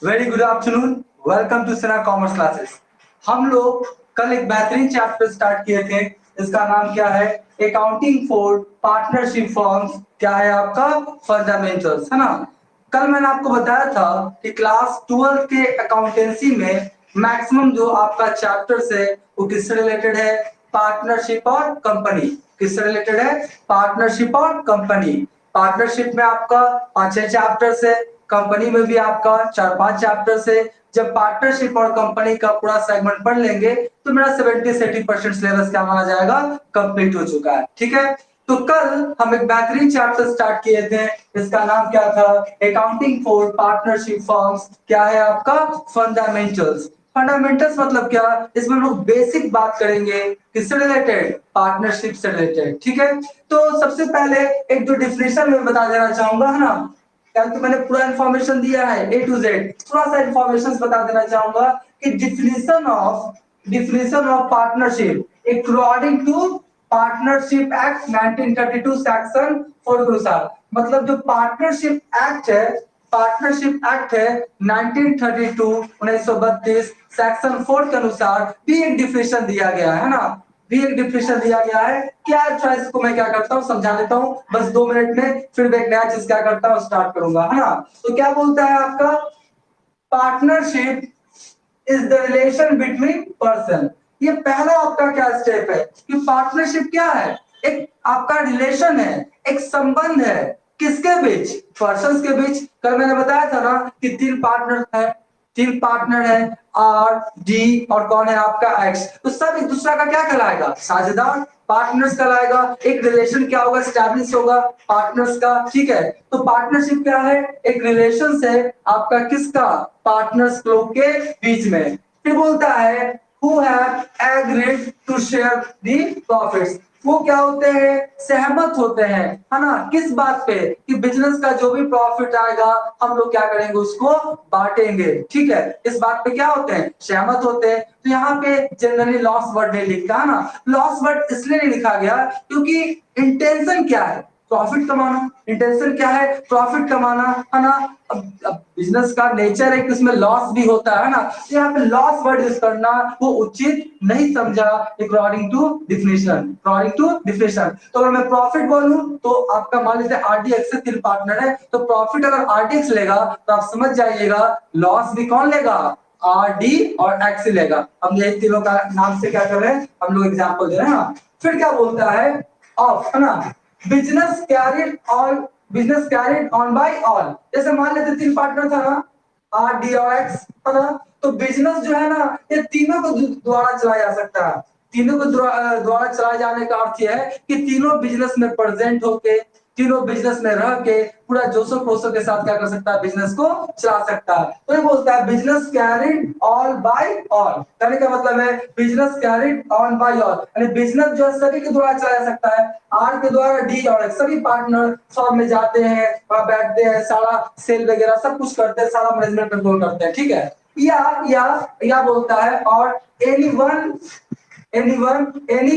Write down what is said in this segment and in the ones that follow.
Very good afternoon. Welcome to Sena commerce classes. हम लोग कल एक बेहतरीन चैप्टर स्टार्ट किए थे। इसका नाम क्या है? Accounting for partnership forms. क्या है आपका? फंडामेंटल्स, है ना। कल मैंने आपको बताया था कि क्लास 12 के अकाउंटेंसी में मैक्सिमम जो आपका चैप्टर्स है वो किससे रिलेटेड है? पार्टनरशिप और कंपनी। किससे रिलेटेड है? पार्टनरशिप और कंपनी। पार्टनरशिप में आपका 5-6 चैप्टर्स है, कंपनी में भी आपका 4-5 चैप्टर्स है। जब पार्टनरशिप और कंपनी का पूरा सेगमेंट पढ़ लेंगे तो मेरा 70 से 80% सिलेबस क्या माना जाएगा? कंप्लीट हो चुका है। ठीक है, तो कल हम एक बेहतरीन चैप्टर स्टार्ट किए थे। इसका नाम क्या था? Accounting for partnership forms. क्या है आपका? फंडामेंटल्स। फंडामेंटल्स मतलब क्या? इसमें हम लोग बेसिक बात करेंगे। किससे रिलेटेड? पार्टनरशिप से रिलेटेड। ठीक है, तो सबसे पहले एक जो डिफिनेशन में बता देना चाहूंगा, है ना। कल तो मैंने पूरा इंफॉर्मेशन दिया है ए टू जेड, थोड़ा सा इंफॉर्मेशन बता देना चाहूंगा कि definition of partnership according to partnership act 1932 section 4 के अनुसार। मतलब जो पार्टनरशिप एक्ट है 1932 1932 सेक्शन 4 के अनुसार भी एक डिफिनेशन दिया गया है ना। भी एक डिफिनेशन दिया गया है। क्या अच्छा, इसको मैं क्या करता हूँ समझा देता हूँ बस 2 मिनट में, फिर मैं एक नया चीज क्या करता हूँ स्टार्ट करूंगा, है ना। तो क्या बोलता है आपका? Partnership is the relation between person. ये पहला आपका क्या स्टेप है कि पार्टनरशिप क्या है? एक आपका रिलेशन है, एक संबंध है। किसके बीच? पर्सन के बीच। कल मैंने बताया था ना कि 3 पार्टनर है, आर डी और कौन है आपका एक्स। तो सब एक दूसरा का क्या कहलाएगा? साझेदार, पार्टनर्स कहलाएगा। एक रिलेशन क्या होगा? स्टैब्लिश होगा पार्टनर्स का। ठीक है, तो पार्टनरशिप क्या है? एक रिलेशन से आपका किसका? पार्टनर्स लोग के बीच में। फिर बोलता है who have agreed to share the profits। वो क्या होते हैं? सहमत होते हैं, है ना। किस बात पे? कि बिजनेस का जो भी प्रॉफिट आएगा हम लोग क्या करेंगे? उसको बांटेंगे। ठीक है, इस बात पे क्या होते हैं? सहमत होते हैं। तो यहाँ पे जनरली लॉस वर्ड नहीं लिखा, है ना। लॉस वर्ड इसलिए नहीं लिखा गया क्योंकि इंटेंशन क्या है? प्रॉफिट कमाना। इंटेंशन क्या है? प्रॉफिट कमाना, है ना। अब बिजनेस का नेचर है कि उसमें लॉस भी होता है ना। तो यहाँ पे लॉस वर्ड यूज करना वो उचित नहीं समझा अकॉर्डिंग टू डिफिनेशन। तो अगर मैं प्रॉफिट बोलूं तो आपका मान लीजिए आरडीएक्स से 3 पार्टनर है, तो प्रॉफिट अगर आरडीएक्स लेगा तो आप समझ जाइएगा लॉस भी कौन लेगा? आर डी और एक्स लेगा। हम यही तीनों का नाम से क्या कर रहे हैं? हम लोग एग्जाम्पल दे रहे हैं ना। फिर क्या बोलता है? ऑफ, है ना। Business carried on by all. जैसे मान लेते 3 पार्टनर था ना, आर डी और एक्स, है ना। तो बिजनेस जो है ना ये तीनों को द्वारा चलाया जा सकता है। तीनों को द्वारा चलाए जाने का अर्थ यह है कि तीनों बिजनेस में प्रेजेंट होके, तीनों बिजनेस में रह के पूरा जोशो खरोशो के साथ क्या कर सकता है? बिजनेस को चला सकता है। तो ये बोलता है business carried all by all. कहने का मतलब है business carried on by all, यानी बिजनेस जो है सभी के द्वारा चलाया जा सकता है। आर के द्वारा डी और सभी पार्टनर फॉर्म में जाते हैं, वहां बैठते हैं, सारा सेल वगैरह सब कुछ करते हैं, सारा मैनेजमेंट कंट्रोल करते हैं। ठीक है, या बोलता है और any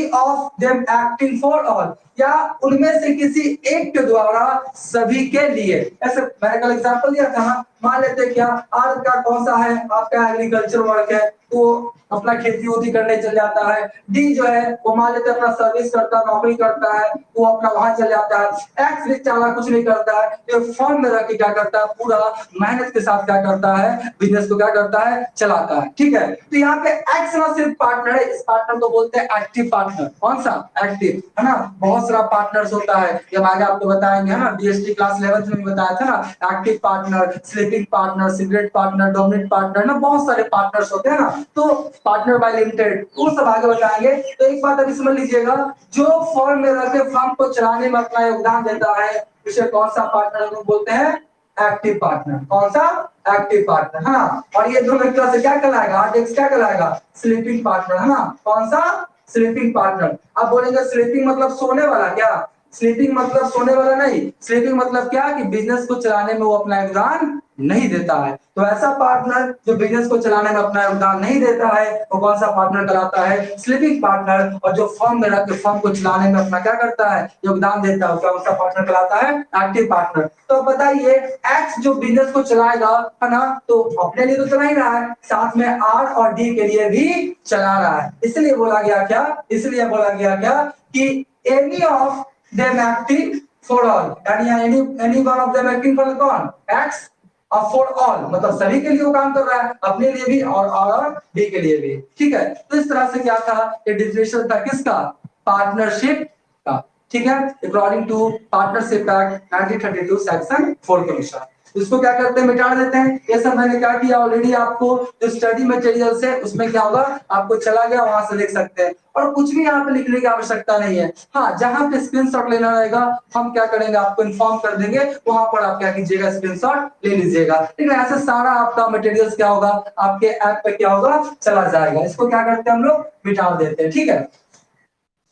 of them acting for all, या उनमें से किसी एक के द्वारा सभी के लिए। ऐसे मैंने कल एग्जांपल दिया था ना। मान लेते क्या आज का कौन सा है आपका? एग्रीकल्चर वर्क है तो अपना खेती वोती करने चल जाता है। डी जो है वो मान लेते अपना सर्विस करता है, नौकरी करता है, वो अपना वहां चल जाता है। एक्स बेचारा कुछ नहीं करता है, ये फॉर्म में रह के क्या करता है? पूरा मेहनत के साथ क्या करता है? बिजनेस को क्या करता है? चलाता है। ठीक है, तो यहाँ पे एक्स ना सिर्फ पार्टनर है, इस पार्टनर को बोलते हैं एक्टिव पार्टनर। कौन सा? एक्टिव, है ना। बहुत सारा पार्टनर्स होता है, जब आगे आपको बताएंगे, है ना। डीएसटी क्लास 11 में भी बताया था ना, active partner, sleeping partner, cigarette partner, dominant partner ना, बहुत सारे पार्टनर्स होते हैं ना। तो पार्टनर बाय लिमिटेड वो सब आगे बताएंगे। तो एक बात अभी समझ लीजिएगा, जो फर्म में रहकर फर्म को चलाने में अपना योगदान देता है उसे कौन सा पार्टनर बोलते हैं? Active partner. कौन सा? एक्टिव पार्टनर, है ना। और ये दोनों एक तरह से क्या कहलाएगा? आरडीएक्स क्या कहलाएगा? स्लीपिंग पार्टनर, है ना। कौन सा? Sleeping partner. अब बोलेंगे स्लीपिंग मतलब सोने वाला क्या? स्लीपिंग मतलब सोने वाला नहीं, स्लीपिंग मतलब क्या कि बिजनेस को चलाने में वो अपना योगदान नहीं देता है। तो ऐसा पार्टनर जो बिजनेस को चलाने में अपना योगदान नहीं देता है वो कौन सा पार्टनर कहलाता है? Sleeping partner. और जो फर्म में रख के फर्म को चलाने में अपना क्या करता है? योगदान देता है, कौन सा पार्टनर कहलाता है? Active partner. तो बताइए एक्स जो बिजनेस को चलाएगा, है ना, तो अपने लिए तो चला ही रहा है, साथ में आर और डी के लिए भी चला रहा है। इसलिए बोला गया क्या? इसलिए बोला गया क्या कि any of them acting for all, यानी any one of them acting for कौन? एक्स। और फॉर ऑल मतलब सभी के लिए वो काम कर रहा है, अपने लिए भी और डी के लिए भी। ठीक है, तो इस तरह से क्या था? ये डिफिनेशन था किसका? पार्टनरशिप का। ठीक है, according to partnership act 1932 section 4 के अनुसार। इसको क्या करते हैं? मिटा देते हैं। ये सब मैंने क्या किया ऑलरेडी, आपको जो स्टडी मटेरियल है उसमें क्या होगा आपको चला गया, वहां से लिख सकते हैं। और कुछ भी यहाँ पे लिखने की आवश्यकता नहीं है। हाँ, जहां पे स्क्रीनशॉट लेना रहेगा हम क्या करेंगे आपको इन्फॉर्म कर देंगे, वहां पर आप क्या कीजिएगा स्क्रीनशॉट ले लीजिएगा। ठीक है, ऐसे सारा आपका मटेरियल क्या होगा आपके ऐप पे क्या होगा चला जाएगा। इसको क्या करते हैं हम लोग मिटा देते हैं। ठीक है,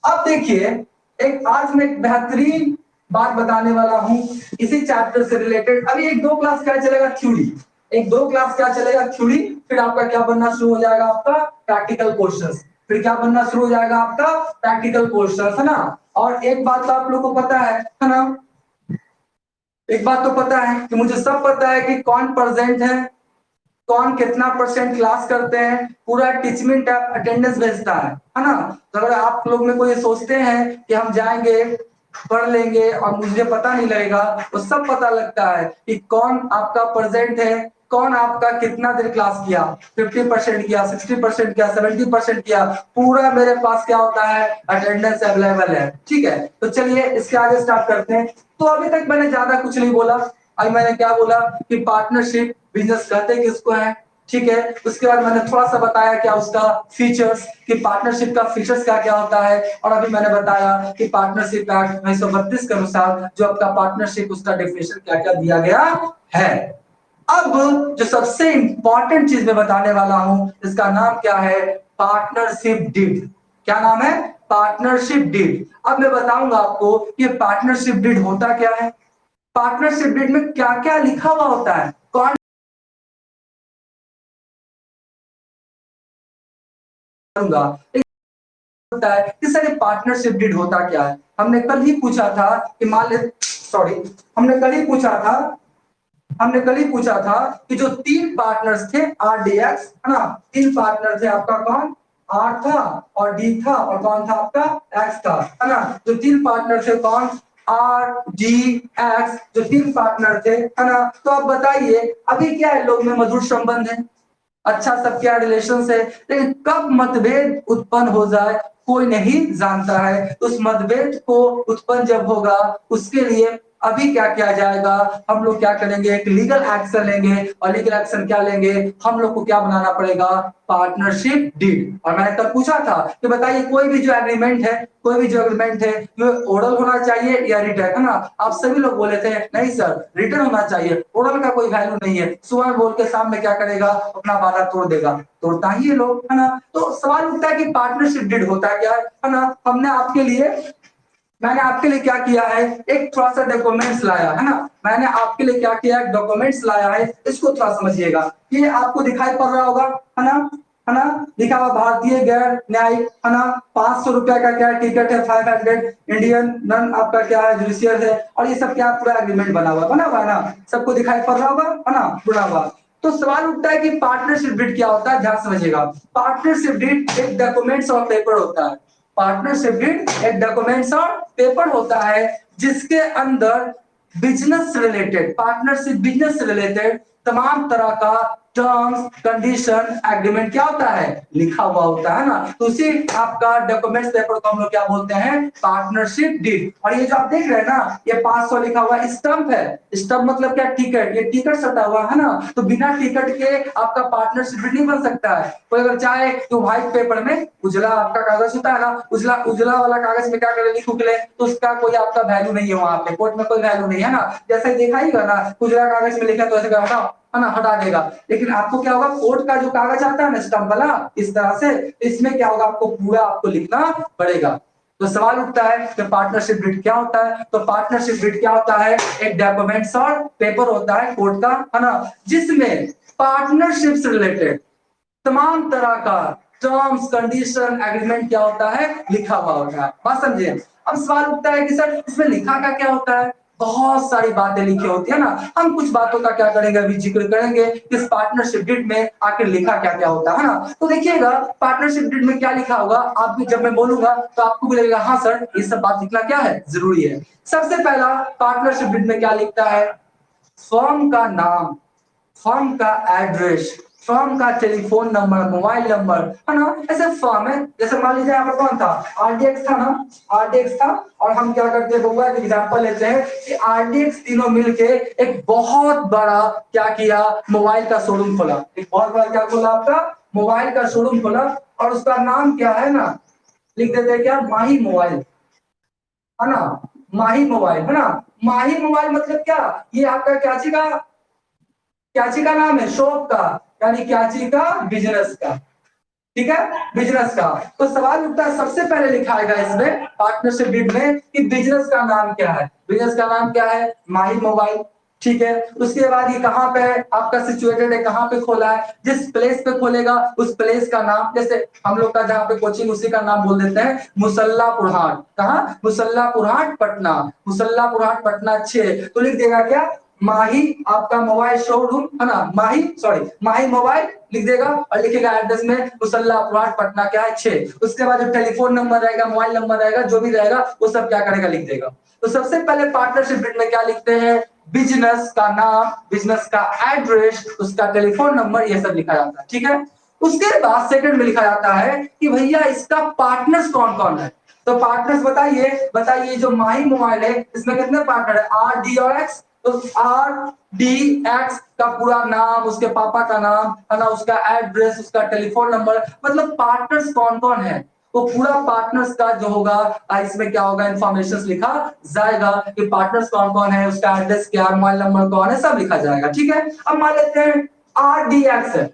अब देखिए एक आज मैं एक बेहतरीन बात बताने वाला हूं इसी चैप्टर से रिलेटेड। अभी एक दो क्लास क्या चलेगा? थ्योरी। एक दो क्लास क्या चलेगा? थ्योरी। फिर आपका क्या बनना शुरू हो जाएगा? आपका प्रैक्टिकल क्वेश्चंस। फिर क्या बनना शुरू हो जाएगा? आपका प्रैक्टिकल क्वेश्चंस, है ना। और एक बात तो आप लोग को पता है ना, एक बात तो पता है कि मुझे सब पता है कि कौन प्रेजेंट है, कौन कितना परसेंट क्लास करते हैं, पूरा टीचमेंट अटेंडेंस भेजता है ना। तो अगर आप लोग में कोई सोचते हैं कि हम जाएंगे पढ़ लेंगे और मुझे पता नहीं लगेगा, तो सब पता लगता है कि कौन आपका प्रेजेंट है, कौन आपका कितना देर क्लास किया, 50% किया, 60% किया, 70% किया, पूरा मेरे पास क्या होता है अटेंडेंस अवेलेबल है। ठीक है, तो चलिए इसके आगे स्टार्ट करते हैं। तो अभी तक मैंने ज्यादा कुछ नहीं बोला। अभी मैंने क्या बोला कि पार्टनरशिप बिजनेस कहते किसको है। ठीक है, उसके बाद मैंने थोड़ा सा बताया क्या उसका फीचर्स, कि पार्टनरशिप का फीचर्स क्या क्या होता है। और अभी मैंने बताया कि पार्टनरशिप एक्ट 1932 के अनुसार जो आपका पार्टनरशिप उसका डेफिनेशन क्या क्या दिया गया है। अब जो सबसे इंपॉर्टेंट चीज मैं बताने वाला हूं इसका नाम क्या है? Partnership deed. क्या नाम है? Partnership deed. अब मैं बताऊंगा आपको कि पार्टनरशिप डीड होता क्या है, पार्टनरशिप डीड में क्या क्या लिखा हुआ होता है, कौन करूंगा होता है कि सर पार्टनरशिप डीड होता क्या है। हमने कल ही पूछा था कि मान ले सॉरी हमने कल ही पूछा था हमने कल ही पूछा था कि जो तीन पार्टनर्स थे RDX, है ना, तीन पार्टनर थे आपका कौन? आर था और डी था और कौन था आपका एक्स था, है ना। जो तीन पार्टनर थे कौन? RDX, जो तीन पार्टनर थे, है ना। तो अब बताइए अभी क्या है लोग में मधुर संबंध है, अच्छा सब क्या रिलेशन है, लेकिन कब मतभेद उत्पन्न हो जाए कोई नहीं जानता है। उस मतभेद को उत्पन्न जब होगा उसके लिए अभी क्या किया जाएगा, हम लोग क्या करेंगे एक लीगल एक्शन लेंगे। और लीगल एक्शन क्या लेंगे? हम लोग को क्या बनाना पड़ेगा? Partnership deed. और मैंने कल पूछा था कि बताइए कोई भी जो एग्रीमेंट है, कोई भी जो एग्रीमेंट है ये ओरल होना चाहिए या रिटन, है ना। आप सभी लोग बोले थे नहीं सर रिटन होना चाहिए, ओरल का कोई वैल्यू नहीं है, सुबह बोल के सामने क्या करेगा अपना वादा तोड़ देगा, तोड़ता ही है लोग, है ना। तो सवाल उठता है कि पार्टनरशिप डीड होता क्या है ना। मैंने आपके लिए क्या किया है एक थोड़ा सा डॉक्यूमेंट्स लाया है ना, मैंने आपके लिए क्या किया है डॉक्यूमेंट्स लाया है, इसको थोड़ा समझिएगा। ये आपको दिखाई पड़ रहा होगा, है ना, है ना, लिखा हुआ भारतीय गैर न्यायिक, है ना, 500 रुपया का क्या टिकट है, 500 इंडियन नन आपका क्या है जुडिशियल है। और ये सब क्या पूरा एग्रीमेंट बना हुआ है ना, सबको दिखाई पड़ रहा होगा, है ना, जुड़ा हुआ। तो सवाल उठता है कि पार्टनरशिप डीड क्या होता है, ध्यान समझिएगा। पार्टनरशिप डीड एक डॉक्यूमेंट्स और पेपर होता है। पार्टनरशिप डीड एक डॉक्यूमेंट्स और पेपर होता है जिसके अंदर बिजनेस रिलेटेड, पार्टनरशिप बिजनेस से रिलेटेड तमाम तरह का टर्म्स कंडीशन एग्रीमेंट क्या होता है लिखा हुआ होता है ना। तो उसी आपका डॉक्यूमेंट्स पेपर को हम लोग क्या बोलते हैं? Partnership deed. और ये जो आप देख रहे हैं ना ये 500 लिखा हुआ स्टंप है, स्टंप मतलब क्या? टिकट। ये टिकट सटा हुआ है ना, तो बिना टिकट के आपका पार्टनरशिप डीड नहीं बन सकता है। कोई अगर चाहे तो व्हाइट पेपर में उजला आपका कागज होता है ना, उजला उजला वाला कागज में क्या करे लिख ले तो उसका कोई आपका वैल्यू नहीं है, वहां पे कोर्ट में कोई वैल्यू नहीं है ना। जैसे देखा ही ना उजला कागज में लिखा तो ऐसे क्या होगा है ना, हटा देगा। लेकिन आपको क्या होगा कोर्ट का जो कागज आता है ना स्टंप वाला इस तरह से, इसमें क्या होगा आपको पूरा आपको लिखना पड़ेगा। तो सवाल उठता है कि पार्टनरशिप डीड क्या होता है। तो पार्टनरशिप डीड क्या होता है, एक डॉक्यूमेंट्स और पेपर होता है कोर्ट का, है ना, जिसमें पार्टनरशिप से रिलेटेड तमाम तरह का टर्म्स कंडीशन एग्रीमेंट क्या होता है, लिखा हुआ होता है। बात समझिए। अब सवाल उठता है कि सर इसमें लिखा का क्या होता है, बहुत सारी बातें लिखी होती है ना, हम कुछ बातों का क्या करेंगे, अभी जिक्र करेंगे कि इस पार्टनरशिप डीड में आखिर लिखा क्या क्या होता है ना। तो देखिएगा पार्टनरशिप डीड में क्या लिखा होगा, आप भी जब मैं बोलूंगा तो आपको भी लगेगा हाँ सर ये सब बात लिखना क्या है, जरूरी है। सबसे पहला पार्टनरशिप डीड में क्या लिखता है, फर्म का नाम, फर्म का एड्रेस, फर्म का टेलीफोन नंबर, मोबाइल नंबर, है ना। ऐसे फर्म है, जैसे मान लीजिए यहाँ पर कौन था, आरडीएक्स था ना, आरडीएक्स था। और हम क्या करते हैं बउआ, एग्जांपल लेते हैं कि आरडीएक्स तीनों मिलके एक बहुत बड़ा क्या किया, मोबाइल का शोरूम खोला। एक बहुत बड़ा क्या खोला, आपका मोबाइल का शोरूम खोला। और उसका नाम क्या है ना, लिख देते हैं क्या, माही मोबाइल, है ना, माही मोबाइल, है ना। माही मोबाइल मतलब क्या, ये आपका क्या का, क्याची का नाम है, शॉप का, यानी क्याची का बिजनेस का, ठीक है, बिजनेस का। तो सवाल उठता है सबसे पहले लिखाएगा इसमें पार्टनरशिप डीड में कि बिजनेस का नाम क्या है, बिजनेस का नाम क्या है, माही मोबाइल, ठीक है। उसके बाद ये कहाँ पे है आपका सिचुएटेड है, कहाँ पे खोला है, जिस प्लेस पे खोलेगा उस प्लेस का नाम, जैसे हम लोग का जहाँ पे कोचिंग उसी का नाम बोल देते हैं, मुसल्ला पुरहाट, कहाँ, मुसल्ला पुरहाट पटना, मुसल्ला पुरहाट पटना 6। तो लिख देगा क्या, माही आपका मोबाइल शोरूम, है ना, माही सॉरी माही मोबाइल लिख देगा और लिखेगा एड्रेस में मुसल्ला पुरहाट पटना क्या है 6। उसके बाद जो टेलीफोन नंबर रहेगा, मोबाइल नंबर रहेगा, जो भी रहेगा वो सब क्या करेगा, लिख देगा। तो सबसे पहले पार्टनरशिप डीड में क्या लिखते हैं, बिजनेस का नाम, बिजनेस का एड्रेस, उसका टेलीफोन नंबर, ये सब लिखा जाता है, ठीक है। उसके बाद सेकंड में लिखा जाता है कि भैया इसका पार्टनर्स कौन कौन है। तो पार्टनर्स बताइए, बताइए जो माही मोबाइल है इसमें कितने पार्टनर है, आर डी और एक्स। तो आर डी एक्स का पूरा नाम, उसके पापा का नाम, है ना, उसका एड्रेस, उसका टेलीफोन नंबर, मतलब पार्टनर्स कौन कौन है, तो पूरा पार्टनर्स का जो होगा इसमें क्या होगा, इंफॉर्मेशन लिखा जाएगा कि पार्टनर्स कौन कौन है, उसका एड्रेस क्या, मोबाइल नंबर कौन है, सब लिखा जाएगा, ठीक है। अब मान लेते हैं आर डी एक्स है,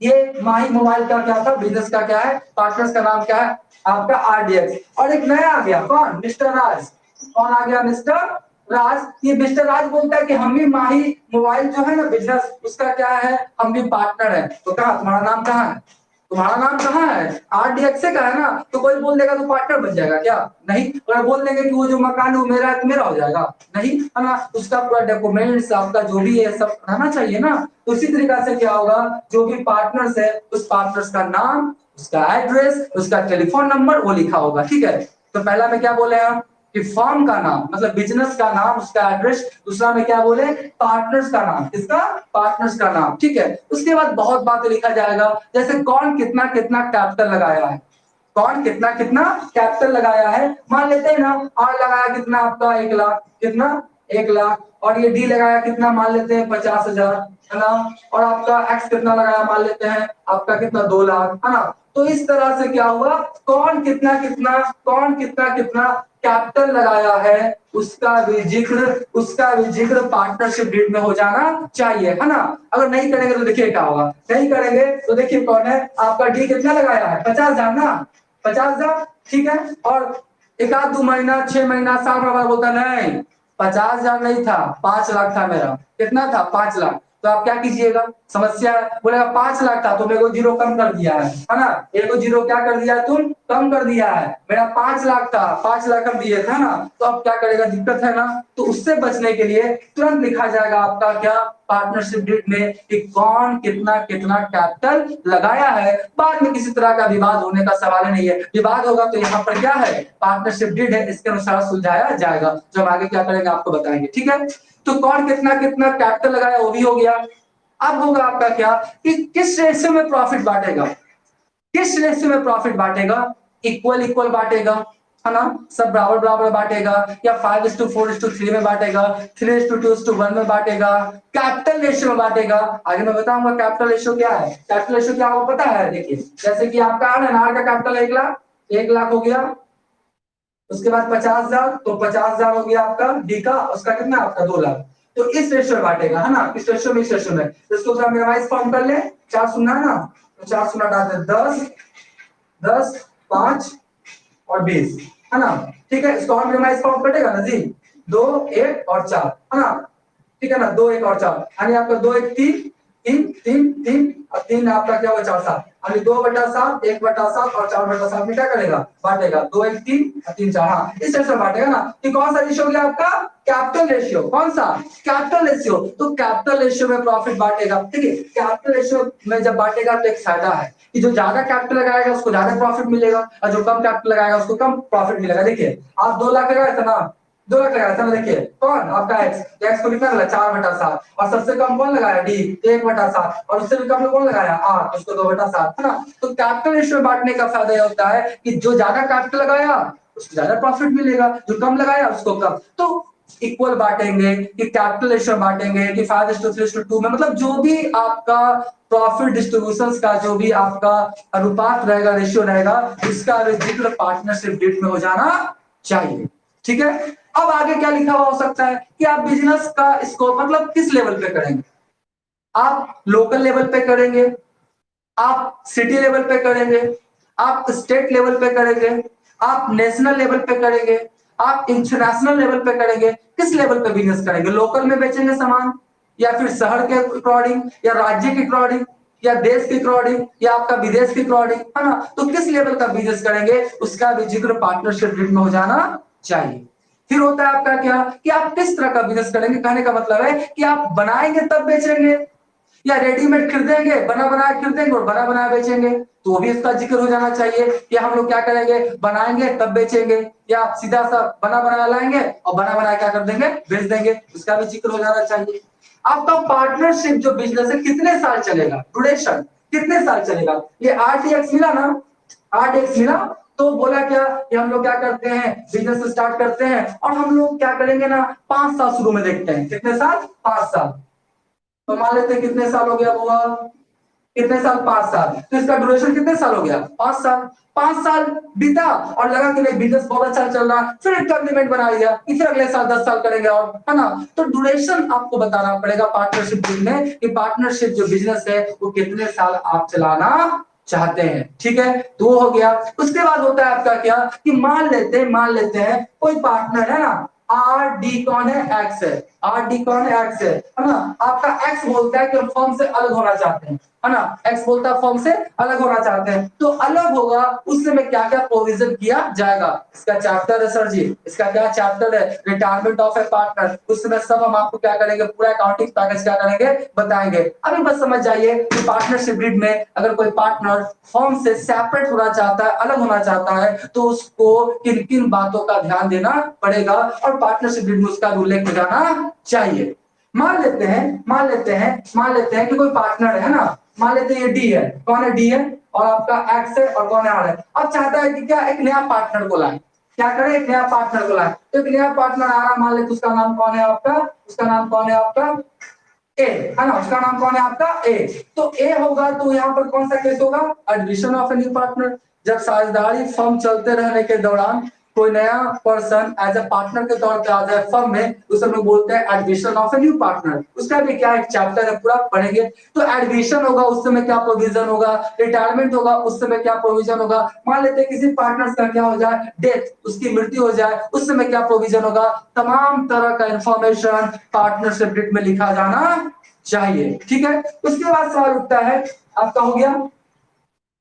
ये माही मोबाइल का क्या था, बिजनेस का क्या है, पार्टनर्स का नाम क्या है, आपका आरडीएक्स। और एक नया आ गया कौन, मिस्टर राज, कौन आ गया, मिस्टर राज। ये मिस्टर राज बोलता है कि हम भी माही मोबाइल जो है ना बिजनेस, उसका क्या है, हम भी पार्टनर है। तो कहा तुम्हारा नाम कहाँ है, तुम्हारा नाम कहाँ है, आरडीएक्स का है ना। तो कोई बोल देगा तो पार्टनर बन जाएगा क्या, नहीं। और बोल देंगे कि वो जो मकान है वो मेरा है तो मेरा हो जाएगा, नहीं, है ना। उसका पूरा डॉक्यूमेंट्स आपका जो भी है सब रहना चाहिए ना। तो इसी तरीका से क्या होगा, जो भी पार्टनर्स है उस पार्टनर्स का नाम, उसका एड्रेस, उसका टेलीफोन नंबर वो लिखा होगा, ठीक है। तो पहला में क्या बोले हम कि फर्म का नाम मतलब बिजनेस का नाम, उसका एड्रेस। दूसरा में क्या बोले, पार्टनर्स का नाम, किसका, पार्टनर्स का नाम, ठीक है। उसके बाद बहुत बातें लिखा जाएगा, जैसे कौन कितना कितना कैपिटल लगाया है, कौन कितना कितना कैपिटल लगाया है। मान लेते हैं ना, आर लगाया कितना आपका 1 लाख, कितना 1 लाख। और ये डी लगाया कितना, मान लेते हैं 50,000, है ना। और आपका एक्स कितना लगाया, मान लेते हैं आपका कितना 2 लाख, है ना। तो इस तरह से क्या हुआ, कौन कितना कितना, कौन कितना कितना कैपिटल लगाया है, उसका भी जिक्र पार्टनरशिप डीड में हो जाना चाहिए, है ना। अगर नहीं करेंगे तो देखिए क्या होगा, नहीं करेंगे तो देखिए कौन है आपका डी कितना लगाया है, 50,000 ना, 50,000, ठीक है। और एक आध 2 महीना 6 महीना साल भर बोलता नहीं 50,000 नहीं था, 5 लाख था मेरा, कितना था 5 लाख। तो आप क्या कीजिएगा, समस्या है, बोलेगा 5 लाख था तो मेरे को जीरो कम कर दिया है ना। एक को जीरो क्या कर दिया है, तुम कम कर दिया है। मेरा 5 लाख था, 5 लाख हम दिए था ना। तो अब क्या करेगा, दिक्कत है ना। तो उससे बचने के लिए तुरंत लिखा जाएगा आपका क्या, पार्टनरशिप डीड में कि कौन कितना कितना कैपिटल लगाया है। बाद में किसी तरह का विवाद होने का सवाल नहीं है, विवाद होगा तो यहाँ पर क्या है, पार्टनरशिप डीड है, इसके अनुसार सुलझाया जाएगा। जो हम आगे क्या करेंगे आपको बताएंगे, ठीक है। तो कौन कितना कितना कैपिटल लगाया वो भी हो गया। अब होगा आपका क्या कि किस रेशियो में प्रॉफिट बांटेगा, किस रेशियो में प्रॉफिट बांटेगा, इक्वल इक्वल बांटेगा, है ना, सब बराबर बराबर बांटेगा, या 5:4:3 में बांटेगा, 3:2:1 में बांटेगा, कैपिटल रेशियो में बांटेगा। आगे मैं बताऊंगा कैपिटल रेशियो क्या है, कैपिटल रेशियो क्या आपको पता है। देखिए जैसे कि आपका आर का कैपिटल 1 लाख, 1 लाख हो गया। उसके बाद 50,000, तो 50,000 हो गया आपका डी का, उसका कितना आपका 2 लाख। तो इस रेशियो में बांटेगा, है ना, इस रेशियो में, इस रेशियो में। तो इसको थोड़ा मेमोराइज फॉर्म कर ले, 4 शून्य है ना, तो 4 शून्य डालते 10, 10, 5 और 20, है ना, ठीक है। इसको हम रिमाइज फॉर्म कटेगा ना जी, 2 1 और 4, है ना, ठीक है ना, 2 1 और 4, यानी आपका 2 1 3 3 3 3 और 3 आपका क्या होगा 4 7, यानी 2/7 1/7 और 4/7 में क्या करेगा बांटेगा, 2 1 3 और 3 4, हाँ इस तरह से बांटेगा ना। कि कौन सा रेशियो हो गया आपका, कैपिटल रेशियो, कौन सा कैपिटल रेशियो, तो कैपिटल रेशियो में प्रॉफिट बांटेगा, ठीक है। कैपिटल रेशियो में जब बांटेगा तो एक फायदा है कि जो ज्यादा कैपिटल लगाएगा उसको ज्यादा प्रॉफिट मिलेगा और जो कम कैपिटल लगाएगा उसको कम प्रॉफिट मिलेगा। देखिए आप 2 लाख लगाए थे ना, 2 लाख लगाया था ना, देखिए कौन आपका एक्स, एक्स को कितना लगा 4/7 और सबसे कम कौन लगाया डी 1/7 और उससे भी कम कौन लगाया 8, उसको 2/7, है ना। तो कैपिटल रेशियो में बांटने का फायदा यह होता है कि जो ज्यादा कैपिटल लगाया उसको ज्यादा प्रॉफिट मिलेगा, जो कम लगाया उसको कम। तो इक्वल बांटेंगे कि कैपिटल रेशियो बांटेंगे कि 5:3:2 में, मतलब जो भी आपका प्रॉफिट डिस्ट्रीब्यूशन का जो भी आपका अनुपात रहेगा, रेशियो रहेगा, इसका जिक्र पार्टनरशिप डीड में हो जाना चाहिए, ठीक है। अब आगे क्या लिखा हुआ हो सकता है कि आप बिजनेस का स्कोप मतलब किस लेवल पे करेंगे, आप लोकल लेवल पे करेंगे, आप सिटी लेवल पे करेंगे, आप स्टेट लेवल पे करेंगे, आप नेशनल लेवल पे करेंगे, आप इंटरनेशनल लेवल पे करेंगे, किस लेवल पे बिजनेस करेंगे, लोकल में बेचेंगे सामान या फिर शहर के अकॉर्डिंग या राज्य के अकॉर्डिंग या देश के अकॉर्डिंग या आपका विदेश के अकॉर्डिंग, है ना। तो किस लेवल का बिजनेस करेंगे उसका भी जिक्र पार्टनरशिप डीड में हो जाना चाहिए। फिर होता है आपका क्या कि आप किस तरह का बिजनेस करेंगे, कहने का मतलब है कि आप बनाएंगे तब बेचेंगे या रेडीमेड खरीदेंगे, बना बनाया खरीदेंगे और बना बनाया बेचेंगे, तो भी इसका जिक्र हो जाना चाहिए कि हम लोग क्या करेंगे, बनाएंगे तब बेचेंगे या सीधा सा बना बनाया लाएंगे और बना बनाया क्या कर देंगे बेच देंगे, उसका भी जिक्र हो जाना चाहिए। आपका पार्टनरशिप जो बिजनेस है कितने साल चलेगा, ड्यूरेशन कितने साल चलेगा, ये 8x मिला ना, 8x मिला, तो बोला क्या कि हम लोग क्या करते हैं बिजनेस स्टार्ट करते हैं और हम लोग क्या करेंगे ना 5 साल शुरू में देखते हैं, कितने साल 5 साल, तो मान लेते हैं कितने साल हो गया होगा, कितने साल 5 साल, तो इसका ड्यूरेशन कितने साल हो गया 5 साल। 5 साल बीता और लगा कि नहीं बिजनेस बहुत अच्छा चल रहा है, फिर एक कमिटमेंट बना लिया कि फिर अगले साल 10 साल करेंगे और, है ना। तो ड्यूरेशन आपको बताना पड़ेगा पार्टनरशिप में कि पार्टनरशिप जो बिजनेस है वो कितने साल आप चलाना चाहते हैं, ठीक है। तो वो हो गया। उसके बाद होता है आपका क्या कि मान लेते हैं कोई पार्टनर है ना, आर डी कौन है एक्स है, आर डी कौन है एक्स है ना। आपका एक्स बोलता है कि हम फर्म से अलग होना चाहते हैं, है ना, एक्स बोलता है फर्म से अलग होना चाहते हैं, तो अलग होगा उस समय क्या क्या प्रोविजन किया जाएगा, इसका चैप्टर है सर जी, इसका क्या चैप्टर है रिटायरमेंट ऑफ ए पार्टनर, उस समय सब हम आपको क्या करेंगे पूरा अकाउंटिंग पैकेज क्या करेंगे बताएंगे। अभी बस समझ जाइए कि पार्टनरशिप डीड में अगर कोई पार्टनर फर्म से सेपरेट होना चाहता है, अलग होना चाहता है, तो उसको किन किन बातों का ध्यान देना पड़ेगा और पार्टनरशिप डीड में उसका उल्लेख हो जाना चाहिए। मान लेते हैं कि कोई पार्टनर है ना, मान लेते हैं ये डी है, कौन है डी है और आपका एक्स है और कौन है आर है। अब चाहता है कि क्या एक नया पार्टनर को लाए, क्या करें एक नया पार्टनर को लाए, तो एक नया पार्टनर आ रहा, मान लेते उसका नाम कौन है आपका, उसका नाम कौन है आपका ए, है ना, उसका नाम कौन है आपका ए। तो ए होगा तो यहाँ पर कौन सा केस होगा, admission of a new partner. जब साझेदारी फर्म चलते रहने के दौरान कोई नया पर्सन एज ए पार्टनर के तौर पे आ जाए फर्म में, उसे हम लोग बोलते हैं admission of a new partner. उसका भी क्या एक चैप्टर है पूरा पढ़ेंगे। तो एडमिशन होगा उस समय क्या प्रोविजन होगा, रिटायरमेंट होगा उस समय क्या प्रोविजन होगा, मान लेते हैं किसी पार्टनर का क्या हो जाए डेथ, उसकी मृत्यु हो जाए उस समय क्या प्रोविजन होगा, तमाम तरह का इंफॉर्मेशन पार्टनरशिप डीड में लिखा जाना चाहिए, ठीक है। उसके बाद सवाल उठता है आपका हो गया,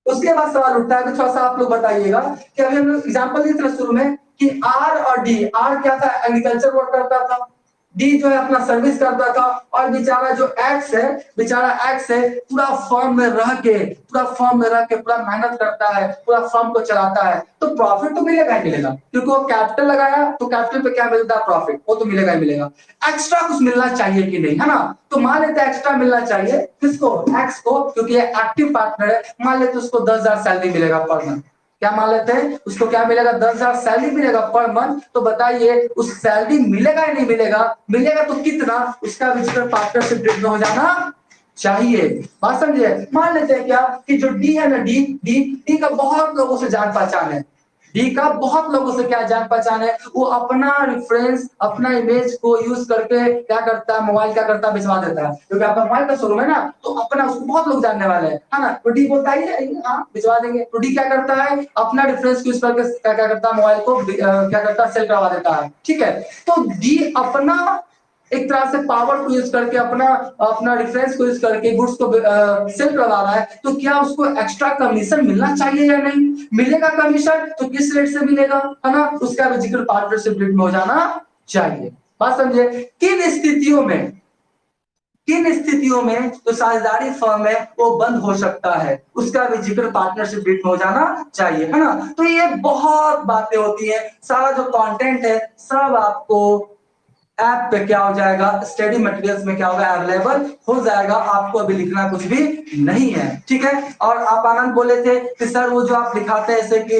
उसके बाद सवाल उठता है तो थोड़ा सा आप लोग बताइएगा कि अभी हम लोग एग्जांपल दिए थे शुरू में कि आर और डी, आर क्या था एग्रीकल्चर वर्क करता था, डी जो है अपना सर्विस करता था और बेचारा जो एक्स है, बेचारा एक्स है पूरा फर्म में रह के पूरा मेहनत करता है, पूरा फर्म को चलाता है, तो प्रॉफिट तो मिलेगा ही मिलेगा क्योंकि वो कैपिटल लगाया, तो कैपिटल पे क्या मिलता है प्रॉफिट, वो तो मिलेगा ही मिलेगा। एक्स्ट्रा कुछ मिलना चाहिए कि नहीं, है ना, तो मान लेते हैं एक्स्ट्रा मिलना चाहिए किसको, एक्स को, क्योंकि ये एक्टिव पार्टनर है। मान लेते उसको 10,000 सैलरी मिलेगा पर मंथ, क्या मान लेते हैं उसको क्या मिलेगा 10,000 सैलरी मिलेगा पर मंथ। तो बताइए उस सैलरी मिलेगा या नहीं मिलेगा, मिलेगा तो कितना, उसका भी जिक्र पार्टनरशिप डीड में हो जाना चाहिए। बात समझिए। मान लेते हैं क्या कि जो डी है ना, डी डी डी का बहुत लोगों से जान पहचान है, डी का बहुत लोगों से क्या जान पहचान है, वो अपना रेफरेंस अपना इमेज को यूज करके क्या करता है, मोबाइल क्या करता है, भिजवा देता है, क्योंकि आपका मोबाइल का शोरूम है ना, तो अपना उसको बहुत लोग जानने वाले हैं, है ना, तो डी बोलता है हाँ भिजवा देंगे। तो डी क्या करता है, अपना रेफरेंस यूज करके क्या करता है, मोबाइल को क्या करता है, सेल करवा देता है, ठीक है। तो डी अपना एक तरह से पावर को यूज करके अपना अपना रेफरेंस को यूज करके गुड्स को सेल करवा रहा है, तो क्या उसको एक्स्ट्रा कमीशन मिलना चाहिए या नहीं, मिलेगा कमीशन तो किस रेट से मिलेगा, है ना, उसका भी जिक्र पार्टनरशिप रेट में हो जाना चाहिए। बात समझे। किन स्थितियों में तो साझेदारी फर्म है वो बंद हो सकता है, उसका भी जिक्र पार्टनरशिप डेट में हो जाना चाहिए, है ना। तो ये बहुत बातें होती है, सारा जो कंटेंट है सब आपको ऐप पे क्या हो जाएगा, स्टडी मटेरियल्स में क्या होगा, अवेलेबल हो जाएगा, आपको अभी लिखना कुछ भी नहीं है, ठीक है। और आप आनंद बोले थे कि सर वो जो आप दिखाते हैं जैसे कि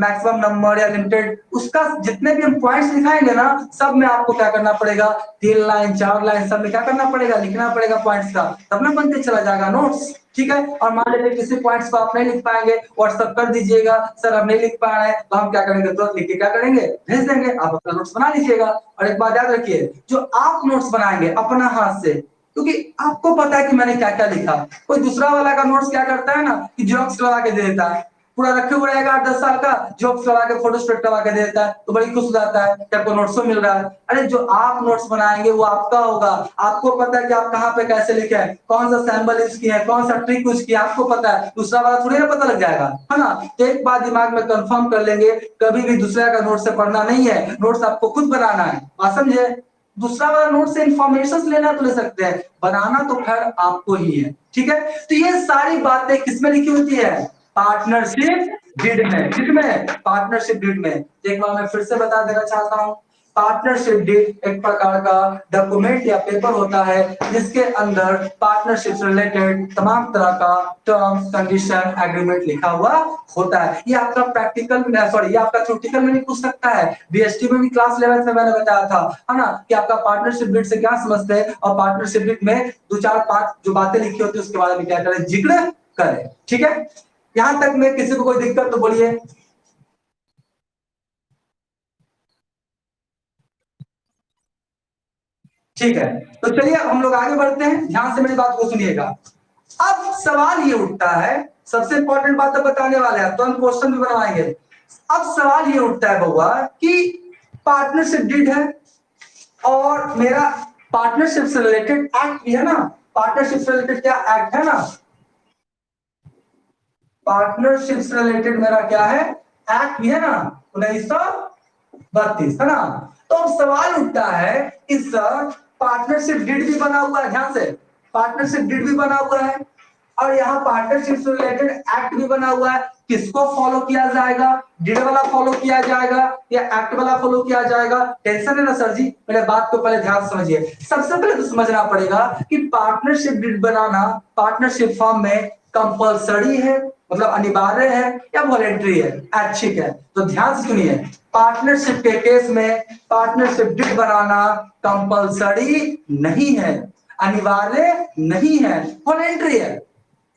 मैक्सिमम नंबर या लिमिटेड, उसका जितने भी हम पॉइंट्स दिखाएंगे ना, सब में आपको क्या करना पड़ेगा, 3 लाइन 4 लाइन सब में क्या करना पड़ेगा, लिखना पड़ेगा पॉइंट्स का, तब ना बनते चला जाएगा नोट्स, ठीक है। और मान लीजिए किसी पॉइंट्स को आप नहीं लिख पाएंगे, व्हाट्सएप कर दीजिएगा, सर हम नहीं लिख पा रहे हैं, तो हम क्या करेंगे, तुरंत लिख के क्या करेंगे, भेज देंगे, आप अपना नोट्स बना लीजिएगा। और एक बात याद रखिए, जो आप नोट्स बनाएंगे अपना हाथ से, क्योंकि आपको पता है कि मैंने क्या क्या लिखा, कोई दूसरा वाला का नोट्स क्या करता है ना कि जेरॉक्स लगा के दे देता है, पूरा रखे हुए रहेगा 8-10 साल का, जेरॉक्स लगा के फोटो स्टेट करवा के दे देता है, तो बड़ी खुश हो जाता है कि आपको नोट्स मिल रहा है। अरे जो आप नोट्स बनाएंगे वो आपका होगा, आपको पता है कि आप कहाँ पे कैसे लिखे हैं, कौन सा सैंपल यूज किया है, कौन सा ट्रिक यूज किया, आपको पता है, दूसरा वाला थोड़ी ना पता लग जाएगा, है ना। तो एक बात दिमाग में कंफर्म कर लेंगे, कभी भी दूसरे का नोट से पढ़ना नहीं है, नोट्स आपको खुद बनाना है, बात समझे। दूसरा वाला नोट से इंफॉर्मेशन लेना तो ले सकते हैं, बनाना तो खैर आपको ही है, ठीक है। तो ये सारी बातें किसमें लिखी होती है, पार्टनरशिप डीड में, किसमें, पार्टनरशिप डीड में। एक बार मैं फिर से बता देना चाहता हूं, पार्टनरशिप डीड एक प्रकार का डॉक्यूमेंट या पेपर होता है जिसके अंदर पार्टनरशिप से रिलेटेड तमाम तरह का टर्म्स कंडीशन एग्रीमेंट लिखा हुआ होता है। ये आपका प्रैक्टिकल में, सॉरी, ये आपका थ्योरेटिकल में नहीं पूछ सकता है, बीएसटी में भी क्लास 11 में मैंने बताया था, है ना, कि आपका पार्टनरशिप डीड से क्या समझते हैं, और पार्टनरशिप डीड में 2-4-5 जो बातें लिखी होती है उसके बारे में क्या करें, जिक्र करें, ठीक है। यहां तक में किसी को कोई दिक्कत तो बोलिए। ठीक है, तो चलिए हम लोग आगे बढ़ते हैं, ध्यान से मेरी बात को सुनिएगा। अब सवाल ये उठता है, सबसे इंपॉर्टेंट बात तो बताने वाले हैं, तो हम क्वेश्चन भी बनवाएंगे। अब सवाल ये उठता है बउआ कि पार्टनरशिप डीड है और मेरा पार्टनरशिप से रिलेटेड एक्ट भी है ना, पार्टनरशिप से रिलेटेड क्या एक्ट है ना, पार्टनरशिप से रिलेटेड मेरा क्या है, एक्ट भी है ना, 1932, है ना। तो अब सवाल उठता है कि सर पार्टनरशिप डीड भी बना हुआ है, ध्यान से, पार्टनरशिप डीड भी बना हुआ है और यहाँ पार्टनरशिप से रिलेटेड एक्ट भी बना हुआ है, किसको फॉलो किया जाएगा, डीड वाला फॉलो किया जाएगा या एक्ट वाला फॉलो किया जाएगा, टेंशन है ना सर जी, मेरे बात को पहले ध्यान समझिए। सबसे पहले तो समझना पड़ेगा कि पार्टनरशिप डीड बनाना पार्टनरशिप फॉर्म में कंपलसरी है, मतलब अनिवार्य है या वॉलेंट्री है, ठीक है। तो ध्यान से सुनिए, पार्टनरशिप के केस में पार्टनरशिप डीड बनाना कंपलसरी नहीं है, अनिवार्य नहीं है, वॉलेंट्री है,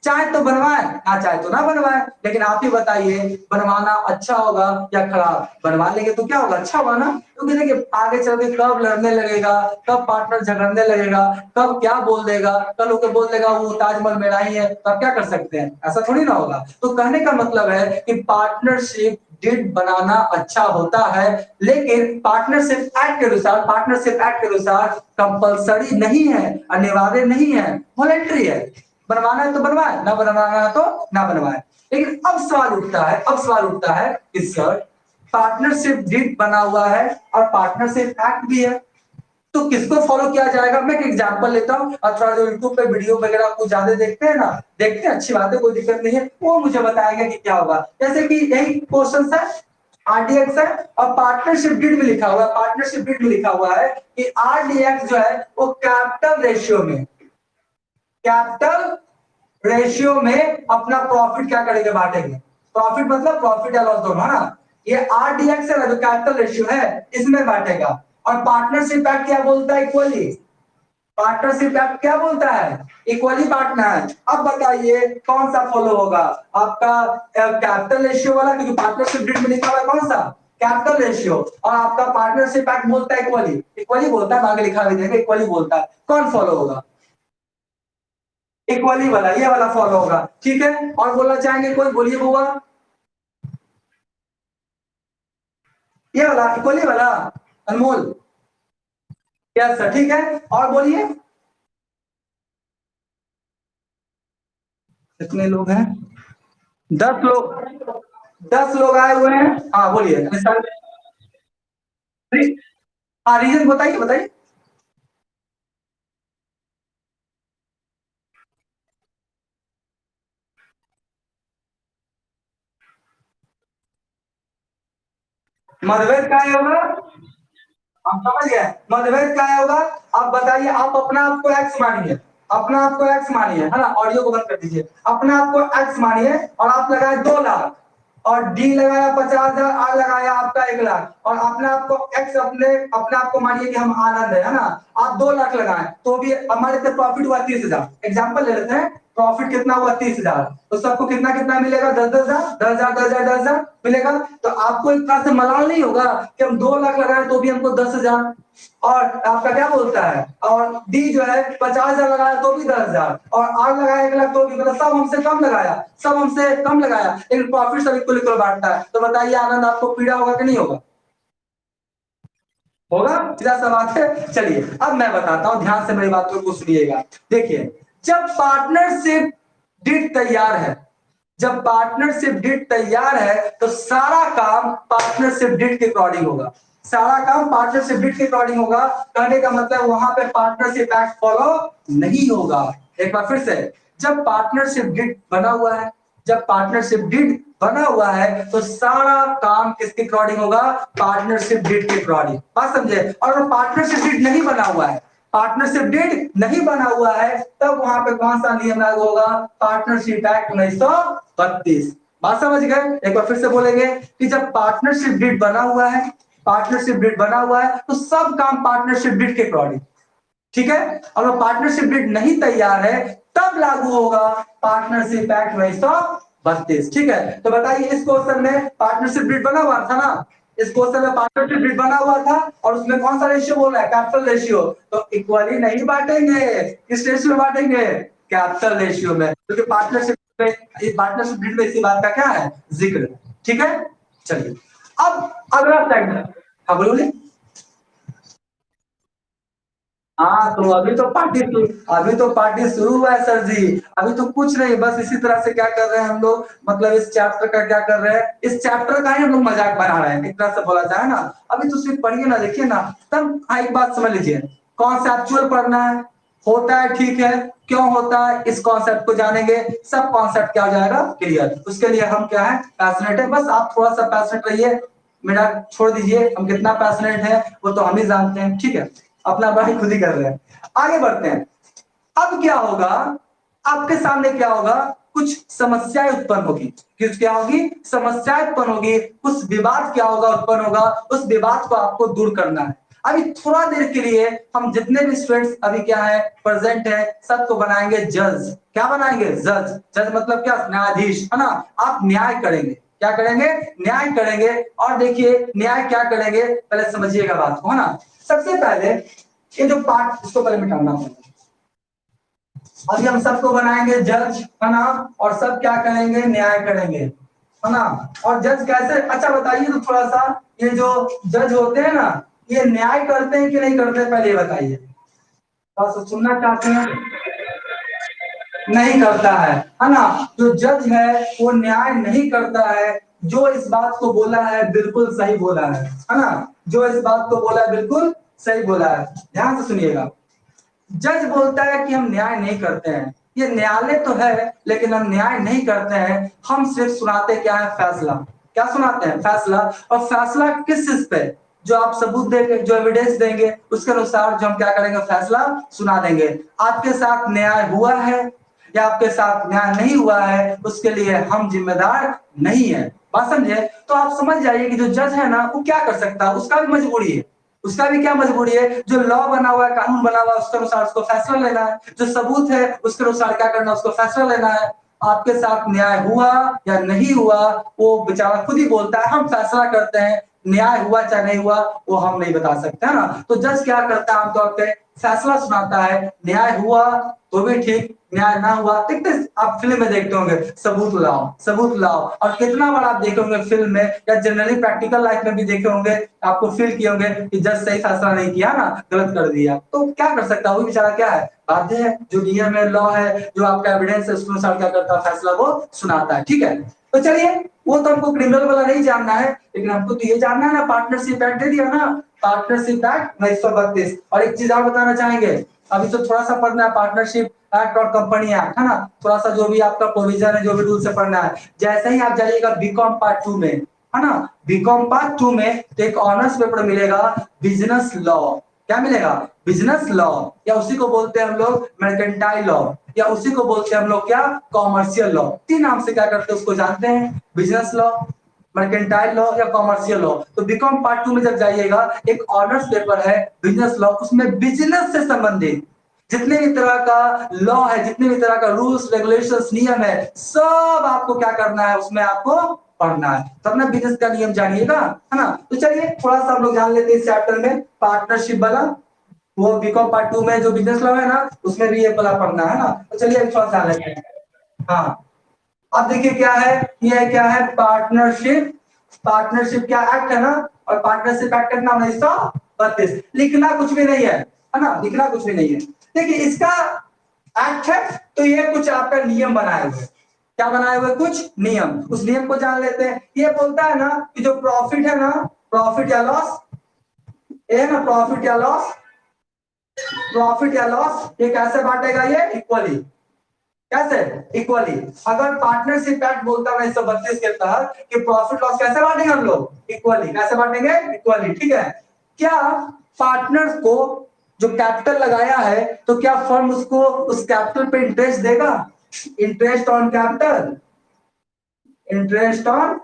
चाहे तो बनवाए ना चाहे तो ना बनवाए, लेकिन आप ही बताइए बनवाना अच्छा होगा या खराब, बनवा लेंगे तो क्या होगा, अच्छा होगा ना, क्योंकि देखिए आगे चल के कब लड़ने लगेगा, कब पार्टनर झगड़ने लगेगा, कब क्या बोल देगा, कल होकर बोल देगा वो ताजमहल मेरा ही है, तो आप क्या कर सकते हैं, ऐसा थोड़ी ना होगा। तो कहने का मतलब है कि पार्टनरशिप डीड बनाना अच्छा होता है, लेकिन पार्टनरशिप एक्ट के अनुसार कंपलसरी नहीं है, अनिवार्य नहीं है, वॉलेंट्री है, बनवाना है तो बनवाए, ना बनवाना है तो ना बनवाए। लेकिन अब सवाल उठता है कि सर पार्टनरशिप डीड बना हुआ है और पार्टनरशिप एक्ट भी है, तो किसको फॉलो किया जाएगा। मैं एक एग्जांपल लेता हूं, और थोड़ा जो यूट्यूब पे वीडियो वगैरह कुछ ज्यादा देखते हैं ना, देखते हैं, अच्छी बात है, कोई दिक्कत नहीं है, वो मुझे बताएंगे कि क्या होगा। जैसे कि यही क्वेश्चन है, आरडीएक्स है और पार्टनरशिप डीड में लिखा हुआ है, पार्टनरशिप डीड में लिखा हुआ है कि आरडीएक्स जो है वो कैपिटल रेशियो में अपना प्रॉफिट क्या करेंगे, बांटेंगे, प्रॉफिट मतलब प्रॉफिट या लॉस दोनों, है ना। ये आरडीएक्स है ना जो कैपिटल रेशियो है इसमें बांटेगा, और पार्टनरशिप एक्ट क्या बोलता है, इक्वली पार्टनरशिप एक्ट क्या बोलता है? इक्वली बांटना है। अब बताइए कौन सा फॉलो होगा? आपका कैपिटल रेशियो वाला, क्योंकि पार्टनरशिप डीड में लिखा हुआ है कौन सा? Capital ratio. और आपका पार्टनरशिप एक्ट बोलता है इक्वली, इक्वली बोलता है, आगे लिखा हुआ देखिए इक्वली बोलता है। कौन फॉलो होगा? इक्वली वाला, ये वाला फॉलो होगा। ठीक है, और बोलना चाहेंगे कोई? बोलिए बुआ। ये वाला इक्वली वाला, अनमोल। यस सर, ठीक है, और बोलिए। कितने लोग हैं? 10 लोग। 10 लोग आए हुए हैं। हाँ बोलिए सर। हाँ रीजन बताइए, बताइए। मतभेद का है होगा? हम समझ गए, मतभेद का है होगा। आप बताइए, आप अपना आप को एक्स मानिए, अपना आप को एक्स मानिए, है ना? ऑडियो को बंद कर दीजिए। अपना आप को एक्स मानिए और आप लगाए 2 लाख, और डी लगाया 50,000, आर लगाया आपका 1 लाख, और अपने आप को एक्स, अपने आप को मानिए कि हम आनंद है ना? आप 2 लाख लगाए तो भी हमारे से प्रॉफिट हुआ 30,000। एग्जाम्पल ले लेते हैं, प्रॉफिट कितना हुआ? 30,000। तो सबको कितना कितना मिलेगा? 10,000, 10,000, 10,000, 10,000 मिलेगा। तो आपको एक तरह से मलाल नहीं होगा कि हम 2 लाख लगाए तो भी हमको 10,000। और आपका क्या बोलता है, और डी जो है 50,000 लगाया तो भी 10,000, और आर लगाया 1 लाख तो भी, मतलब सब हमसे कम लगाया, सब हमसे कम लगाया, लेकिन प्रॉफिट सब इक्वल इक्वल बांटता है। तो बताइए आनंद, आपको पीड़ा होगा कि नहीं होगा? होगा, सीधा सा बात है। चलिए अब मैं बताता हूं, ध्यान से मेरी बात को सुनिएगा। देखिए, जब पार्टनरशिप डीड तैयार है, जब पार्टनरशिप डीड तैयार है तो सारा काम पार्टनरशिप डीड के अकॉर्डिंग होगा। सारा काम पार्टनरशिप डीड के अकॉर्डिंग होगा। कहने का मतलब वहां पे पार्टनरशिप एक्ट फॉलो नहीं होगा। एक बार फिर से, जब पार्टनरशिप डीड बना हुआ है, जब पार्टनरशिप डीड बना हुआ है तो सारा काम किसके अकॉर्डिंग होगा? पार्टनरशिप डीड के अकॉर्डिंग। बात समझे? और पार्टनरशिप डीड नहीं बना हुआ है, पार्टनरशिप डीड नहीं बना हुआ है, तब वहां पे कौन सा नियम लागू होगा? Partnership act 1932। बात समझ गए? एक बार फिर से बोलेंगे कि जब पार्टनरशिप डीड बना हुआ है, पार्टनरशिप डीड बना हुआ है तो सब काम पार्टनरशिप डीड के अकॉर्डिंग। ठीक है, और वो पार्टनरशिप डीड नहीं तैयार है तब लागू होगा पार्टनरशिप एक्ट 1932। ठीक है, तो बताइए इस क्वेश्चन में पार्टनरशिप डीड बना हुआ था ना? इस क्वेश्चन में पार्टनरशिप डीड बना हुआ था, और उसमें कौन सा रेशियो बोल रहा है? Capital ratio. तो इक्वली नहीं बांटेंगे, किस रेशियो में बांटेंगे? कैपिटल रेशियो में, क्योंकि पार्टनरशिप में, इस पार्टनरशिप डीड में इसी बात का क्या है? जिक्र। ठीक है, चलिए अब अगला सेगमेंट। हाँ बोलिए। हाँ तो अभी तो पार्टी शुरू हुआ है सर जी। अभी तो कुछ नहीं, बस इसी तरह से क्या कर रहे हैं हम लोग, मतलब इस चैप्टर का क्या कर रहे हैं, इस चैप्टर का ही हम लोग मजाक बना रहे हैं, एक तरह से बोला जाए ना। अभी तो सिर्फ पढ़िए ना, देखिए ना, तब हाँ एक बात समझ लीजिए, कॉन्सेप्चुअल पढ़ना है, होता है ठीक है, क्यों होता है इस कॉन्सेप्ट को जानेंगे, सब कॉन्सेप्ट क्या हो जाएगा क्लियर। उसके लिए हम क्या है, पैशनेट है, बस आप थोड़ा सा पैशनेट रहिए। मेरा छोड़ दीजिए, हम कितना पैशनेट है वो तो हम ही जानते हैं। ठीक है, अपना पढ़ाई खुद ही कर रहे हैं। आगे बढ़ते हैं। अब क्या होगा, आपके सामने क्या होगा, कुछ समस्याएं उत्पन्न होगी। किस क्या होगी? समस्याएं उत्पन्न होगी, कुछ विवाद क्या होगा, उत्पन्न होगा। उस विवाद को आपको दूर करना है। अभी थोड़ा देर के लिए हम जितने भी स्टूडेंट्स अभी क्या है प्रेजेंट है, सबको बनाएंगे जज। क्या बनाएंगे? जज। जज मतलब क्या? न्यायाधीश, है ना? आप न्याय करेंगे। क्या करेंगे? न्याय करेंगे। और देखिए न्याय क्या करेंगे, पहले समझिएगा बात को, है ना? सबसे पहले ये जो पार्ट, इसको पहले मिटाना होगा। अभी हम सबको बनाएंगे जज, है ना? और सब क्या करेंगे? न्याय करेंगे, है ना? और जज कैसे, अच्छा बताइए तो थोड़ा सा, ये जो जज होते हैं ना, ये न्याय करते हैं कि नहीं करते, पहले ये बताइए। थोड़ा सा सुनना चाहते हैं। नहीं करता है ना? जो जज है वो न्याय नहीं करता है। जो इस बात को बोला है बिल्कुल सही बोला है ना? जो इस बात को बोला है बिल्कुल सही बोला है। ध्यान से सुनिएगा। जज बोलता है कि हम न्याय नहीं करते हैं, ये न्यायालय तो है लेकिन हम न्याय नहीं करते हैं, हम सिर्फ सुनाते क्या है? फैसला। क्या सुनाते हैं? फैसला। और फैसला किस चीज पे? जो आप सबूत देंगे, जो एविडेंस देंगे, उसके अनुसार जो हम क्या करेंगे? फैसला सुना देंगे। आपके साथ न्याय हुआ है या आपके साथ न्याय नहीं हुआ है, उसके लिए हम जिम्मेदार नहीं है। बात समझे? तो आप समझ जाइए कि जो जज है ना, वो क्या कर सकता है, उसका भी मजबूरी है, उसका भी क्या मजबूरी है, जो लॉ बना हुआ है, कानून बना हुआ है, उसके अनुसार उसको फैसला लेना है, जो सबूत है उसके अनुसार क्या करना है, उसको फैसला लेना है। आपके साथ न्याय हुआ या नहीं हुआ वो बेचारा खुद ही बोलता है, हम फैसला करते हैं, न्याय हुआ चाहे नहीं हुआ वो हम नहीं बता सकते, है ना। तो जज क्या करता है, आमतौर पे फैसला सुनाता है, न्याय हुआ तो भी ठीक, न्याय ना हुआ, देखते आप फिल्म में देखते होंगे, सबूत लाओ सबूत लाओ, और कितना बार आप देखे होंगे फिल्म में या जनरली प्रैक्टिकल लाइफ में भी देखे होंगे, आपको फील किए होंगे कि जज सही फैसला नहीं किया ना, गलत कर दिया, तो क्या कर सकता है वो बेचारा, क्या है, बाध्य है, जो नियम है, लॉ है, जो आपका एविडेंस है, उसके अनुसार क्या करता है, फैसला वो सुनाता है, ठीक है। तो चलिए, वो तो हमको क्रिमिनल वाला नहीं जानना है, लेकिन हमको तो ये जानना है ना, पार्टनरशिप एक्ट दे दिया ना, पार्टनरशिप एक्ट 1932। और एक चीज और बताना चाहेंगे, अभी तो थोड़ा सा पढ़ना है पार्टनरशिप एक्ट और कंपनी एक्ट, है ना, थोड़ा सा जो भी आपका प्रोविजन है, जो भी रूल से पढ़ना है। जैसे ही आप जाइएगा बीकॉम पार्ट 2 में, है ना, बीकॉम पार्ट 2 में तो एक ऑनर्स पेपर मिलेगा, बिजनेस लॉ। क्या मिलेगा, बिजनेस लॉ, या उसी को बोलते हैं हम लोग मर्केंटाइल लॉ, या उसी को बोलते हैं हम लोग क्या, कॉमर्शियल लॉ। तीन नाम से क्या करते हैं उसको जानते हैं, बिजनेस लॉ, मर्केंटाइल लॉ या कॉमर्शियल लॉ। तो बीकॉम पार्ट 2 में जब जाइएगा, एक ऑनर्स पेपर है बिजनेस लॉ, उसमें बिजनेस से संबंधित जितने भी तरह का लॉ है, जितने भी तरह का रूल्स रेगुलेशंस नियम है, सब आपको क्या करना है, उसमें आपको पढ़ना है, तब ना बिजनेस का नियम जानिएगा, है ना। तो चलिए थोड़ा सा हम लोग जान लेते हैं इस चैप्टर में पार्टनरशिप वाला, वो बीकॉम पार्ट 2 में जो बिजनेस लॉ है ना, उसमें भी ये वाला पढ़ना है ना। तो चलिए थोड़ा सा जान लेते हैं। हाँ, अब देखिए क्या है, ये क्या है, पार्टनरशिप, पार्टनरशिप क्या एक्ट है ना, और पार्टनरशिप एक्ट का नाम 1932। लिखना कुछ भी नहीं है ना, लिखना कुछ भी नहीं है। देखिए इसका एक्ट है, तो ये कुछ आपका नियम बनाए हुए, क्या बनाए हुए, कुछ नियम, उस नियम को जान लेते हैं। ये बोलता है ना कि जो प्रॉफिट है ना, प्रॉफिट या लॉस, ये है ना प्रॉफिट या लॉस, प्रॉफिट या लॉस ये कैसे बांटेगा, ये इक्वली, कैसे, इक्वली। अगर पार्टनरशिप एक्ट बोलता है 1932 के तहत कि प्रॉफिट लॉस कैसे बांटेंगे हम लोग, इक्वली, कैसे बांटेंगे, इक्वली, ठीक है। क्या पार्टनर्स को जो कैपिटल लगाया है, तो क्या फर्म उसको उस कैपिटल पे इंटरेस्ट देगा, interest on capital, interest on,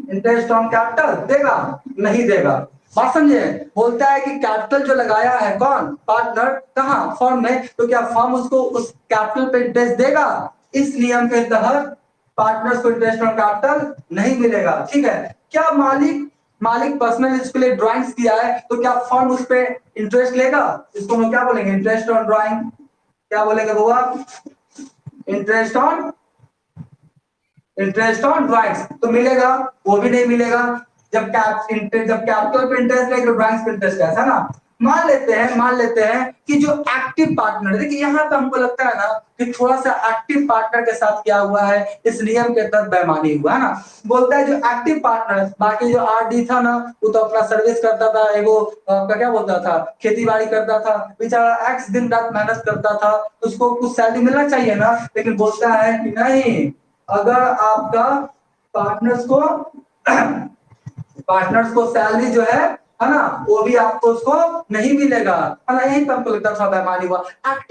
interest on capital देगा, नहीं देगा। बात समझे, बोलता है कि कैपिटल जो लगाया है कौन, पार्टनर, कहां, फर्म में, तो क्या फर्म उसको उस कैपिटल पे इंटरेस्ट देगा, इस नियम के तहत पार्टनर्स को इंटरेस्ट ऑन कैपिटल नहीं मिलेगा, ठीक है। क्या मालिक, मालिक पर्सनल इसके लिए ड्राइंग्स किया है, तो क्या फर्म उस पे इंटरेस्ट लेगा, इसको हम क्या बोलेंगे, इंटरेस्ट ऑन ड्राइंग, क्या बोलेंगे बुआ, interest on, interest on drawings, तो मिलेगा, वो भी नहीं मिलेगा। जब कैपिटल पे इंटरेस्ट है, ड्राइंग्स पे इंटरेस्ट है ना। मान लेते हैं कि जो एक्टिव पार्टनर, देखिए यहाँ पे हमको लगता है ना कि थोड़ा सा एक्टिव पार्टनर के साथ क्या हुआ है, इस नियम के तहत बेईमानी हुआ है ना। बोलता है जो एक्टिव पार्टनर, बाकी जो आरडी था ना, वो तो अपना सर्विस करता था, एगो आपका क्या बोलता था, खेती बाड़ी करता था, बेचारा एक्स दिन रात मेहनत करता था, उसको कुछ सैलरी मिलना चाहिए ना, लेकिन बोलता है कि नहीं, अगर आपका पार्टनर्स को पार्टनर्स को सैलरी जो है ना, वो भी आपको उसको नहीं मिलेगा, है ना। यही तो हमको लगता था बेईमानी हुआ।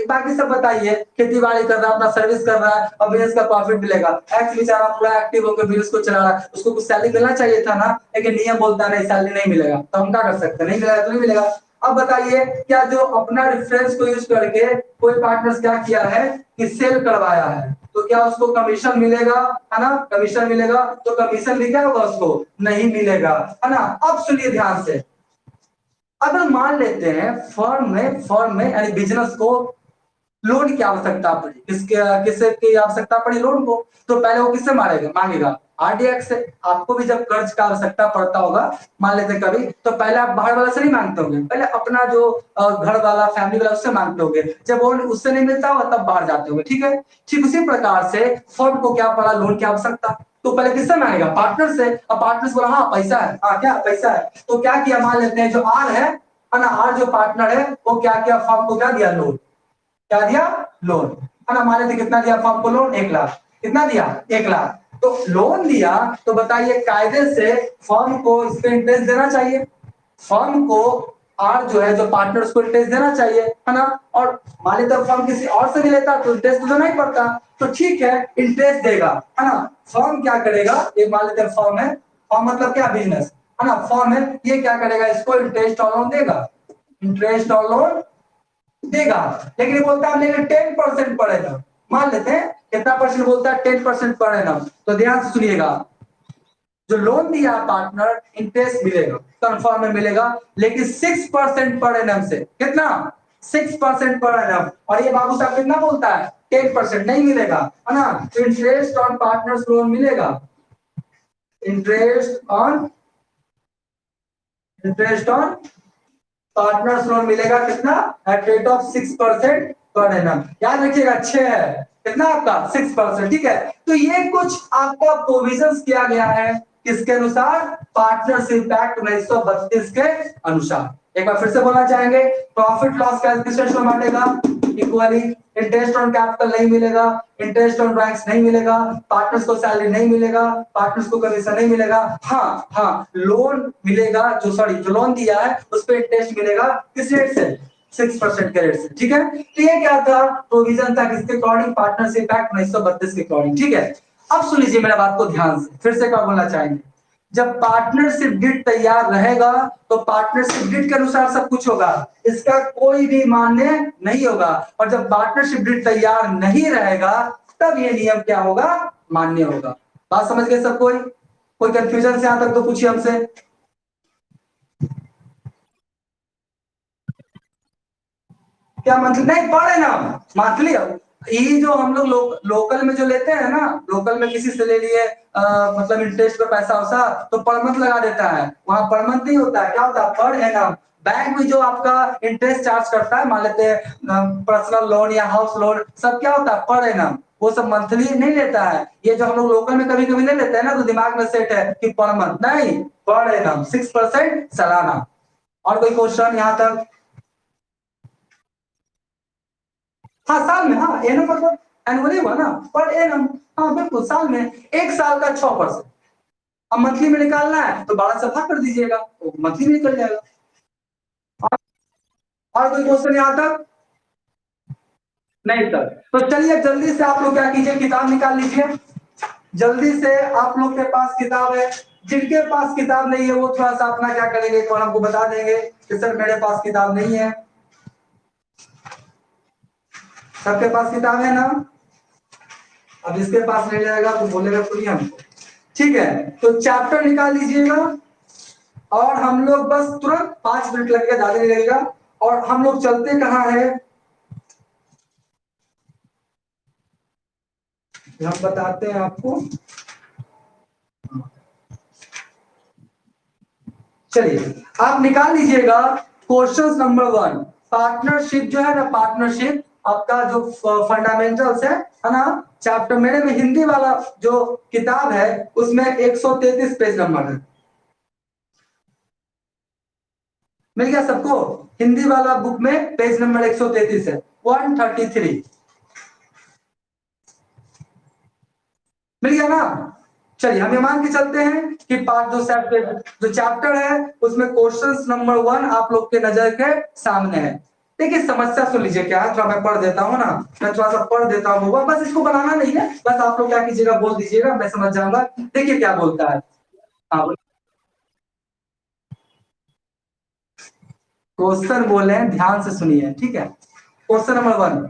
बाकी सब बताइए, खेती बाड़ी कर रहा है, अपना सर्विस कर रहा है और बिजनेस का प्रॉफिट मिलेगा, एक्स बेचारा पूरा एक्टिव होकर बिजनेस को चला रहा है, उसको कुछ सैलरी मिलना चाहिए था ना, लेकिन नियम बोलता नहीं सैलरी नहीं मिलेगा, तो हम क्या कर सकते हैं, नहीं मिलेगा तो नहीं मिलेगा। अब बताइए, क्या जो अपना रेफरेंस को यूज करके कोई पार्टनर्स क्या किया है कि सेल करवाया है, तो क्या उसको कमीशन मिलेगा, है ना, कमीशन मिलेगा, तो कमीशन भी क्या होगा, उसको नहीं मिलेगा, है ना। अब सुनिए ध्यान से, अगर मान लेते हैं फर्म में यानी बिजनेस को लोन की आवश्यकता पड़ी, किससे की आवश्यकता पड़ी, लोन को, तो पहले वो किससे मारेगा, मांगेगा, आरडीएक्स से। आपको भी जब कर्ज का आवश्यकता पड़ता होगा, मान लेते कभी, तो पहले आप बाहर वाला से नहीं मांगते होंगे, पहले अपना जो घर वाला, फैमिली वाला, उससे मांगते होंगे, जब वो उससे नहीं मिलता होगा तब बाहर जाते होंगे, ठीक है। ठीक उसी प्रकार से फर्म को क्या पड़ा, लोन की आवश्यकता, तो पहले किससे मांगेगा, पार्टनर से। अब पार्टनर बोला हाँ पैसा है, हाँ क्या पैसा है, तो क्या किया, मान लेते हैं जो आर है ना, आर जो पार्टनर है, वो क्या किया, फर्म को क्या दिया, लोन, क्या दिया, लोन, है ना। मान लेते कितना दिया फर्म को, लोन 1 लाख, कितना दिया, 1 लाख, तो लोन दिया, तो बताइए कायदे से फर्म को इस पे इंटरेस्ट देना चाहिए, फर्म को आर जो है, जो पार्टनर्स को इंटरेस्ट देना चाहिए, है ना। और मान लेते फर्म किसी और से भी लेता तो इंटरेस्ट तो देना ही पड़ता, तो ठीक है इंटरेस्ट देगा, है ना। फर्म क्या करेगा, एक मान लेते फर्म है, फर्म मतलब क्या, बिजनेस, है ना, फॉर्म है, ये क्या करेगा, इसको इंटरेस्ट और लोन देगा, इंटरेस्ट और लोन देगा। लेकिन ये बोलता है लेकिन 10% पर एनम, मान लेते हैं कितना परसेंट बोलता है, 10% पर एनम। तो ध्यान से सुनिएगा, जो लोन दिया पार्टनर इंटरेस्ट मिलेगा, कंफर्म में मिलेगा, लेकिन 6% पर एनम से, कितना, 6% पर एनम। और ये बाबू साहब कितना बोलता है, 10% नहीं मिलेगा, है ना। तो इंटरेस्ट ऑन पार्टनर्स लोन मिलेगा, interest on, interest on partners loan मिलेगा कितना, at rate of 6% per annum. याद रखिएगा 6 है, कितना आपका 6%, ठीक है। तो ये कुछ आपका प्रोविजंस किया गया है, किसके अनुसार, पार्टनरशिप एक्ट 1932 के अनुसार। एक बार फिर से बोलना चाहेंगे, प्रॉफिट लॉस कैलकुलेशन बांटेगा इक्वली, इंटरेस्ट ऑन कैपिटल नहीं मिलेगा, इंटरेस्ट ऑन रैंक्स नहीं मिलेगा, पार्टनर्स को सैलरी नहीं मिलेगा, पार्टनर्स को कमीशन नहीं मिलेगा। हाँ हाँ, लोन मिलेगा, जो सॉरी जो लोन दिया है उस पर इंटरेस्ट मिलेगा, किस रेट से, 6% के रेट से, ठीक है। तो ये क्या था, प्रोविजन था किसके अकॉर्डिंग, पार्टनरशिप एक्ट 1932 के अकॉर्डिंग, ठीक है। अब सुन लीजिए मेरा बात को ध्यान से, फिर से क्या बोलना चाहेंगे, जब पार्टनरशिप डिड तैयार रहेगा तो पार्टनरशिप डिड के अनुसार सब कुछ होगा, इसका कोई भी मान्य नहीं होगा। और जब पार्टनरशिप डिड तैयार नहीं रहेगा तब ये नियम क्या होगा, मान्य होगा। बात समझ गए सब, कोई कंफ्यूजन से यहां तक तो पूछिए हमसे। क्या मंथली नहीं पढ़े ना, मंथली ये जो हम लोग लोकल में जो लेते हैं ना, लोकल में किसी से ले लिए मतलब इंटरेस्ट पे पैसा वैसा, तो पर मंथ लगा देता है, वहां पर मंथ नहीं होता है, क्या होता है, पर एनम। बैंक भी जो आपका इंटरेस्ट चार्ज करता है, मान लेते हैं पर्सनल लोन या हाउस लोन, सब क्या होता है, पर एनम, वो सब मंथली नहीं लेता है। ये जो हम लोग लोकल में कभी कभी ले लेते हैं ना, तो दिमाग में सेट है कि पर मंथ नहीं, पर एनम 6% सालाना। और कोई क्वेश्चन यहाँ तक, हाँ साल में, हाँ एनम मतलब एनुअली हुआ ना, पर एनम, हाँ बिल्कुल साल में, एक साल का 6%। अब मंथली में निकालना है तो 12 से भाग कर दीजिएगा, तो मंथली में निकल जाएगा। और कोई क्वेश्चन यहाँ तक, नहीं सर। तो चलिए जल्दी से आप लोग क्या कीजिए, किताब निकाल लीजिए, जल्दी से आप लोग के पास किताब है, जिनके पास किताब नहीं है वो थोड़ा सा अपना क्या करेंगे, एक बार हमको बता देंगे कि सर मेरे पास किताब नहीं है। सबके पास किताब है ना, अब इसके पास नहीं जाएगा तो बोलेगा खुद ही हमको, ठीक है। तो चैप्टर निकाल लीजिएगा, और हम लोग बस तुरंत 5 मिनट लगेगा, ज्यादा नहीं लगेगा। और हम लोग चलते कहाँ है, हम बताते हैं आपको। चलिए आप निकाल लीजिएगा क्वेश्चन नंबर 1। पार्टनरशिप जो है ना, पार्टनरशिप आपका जो फंडामेंटल्स है ना, चैप्टर मेरे में हिंदी वाला जो किताब है उसमें 133 पेज नंबर है, मिल गया सबको, हिंदी वाला बुक में पेज नंबर 133 है, 133, मिल गया ना। चलिए हम ये मान के चलते हैं कि पार्ट जो चैप्टर है उसमें क्वेश्चन नंबर 1 आप लोग के नजर के सामने है। देखिए समस्या सुन लीजिए, क्या है, थोड़ा मैं पढ़ देता हूँ ना, मैं थोड़ा सा पढ़ देता हूँ, बस इसको बनाना नहीं है, बस आप लोग क्या कीजिएगा, बोल दीजिएगा, मैं समझ जाऊंगा। देखिए क्या बोलता है, हाँ क्वेश्चन बोले हैं, ध्यान से सुनिए, ठीक है। क्वेश्चन नंबर 1,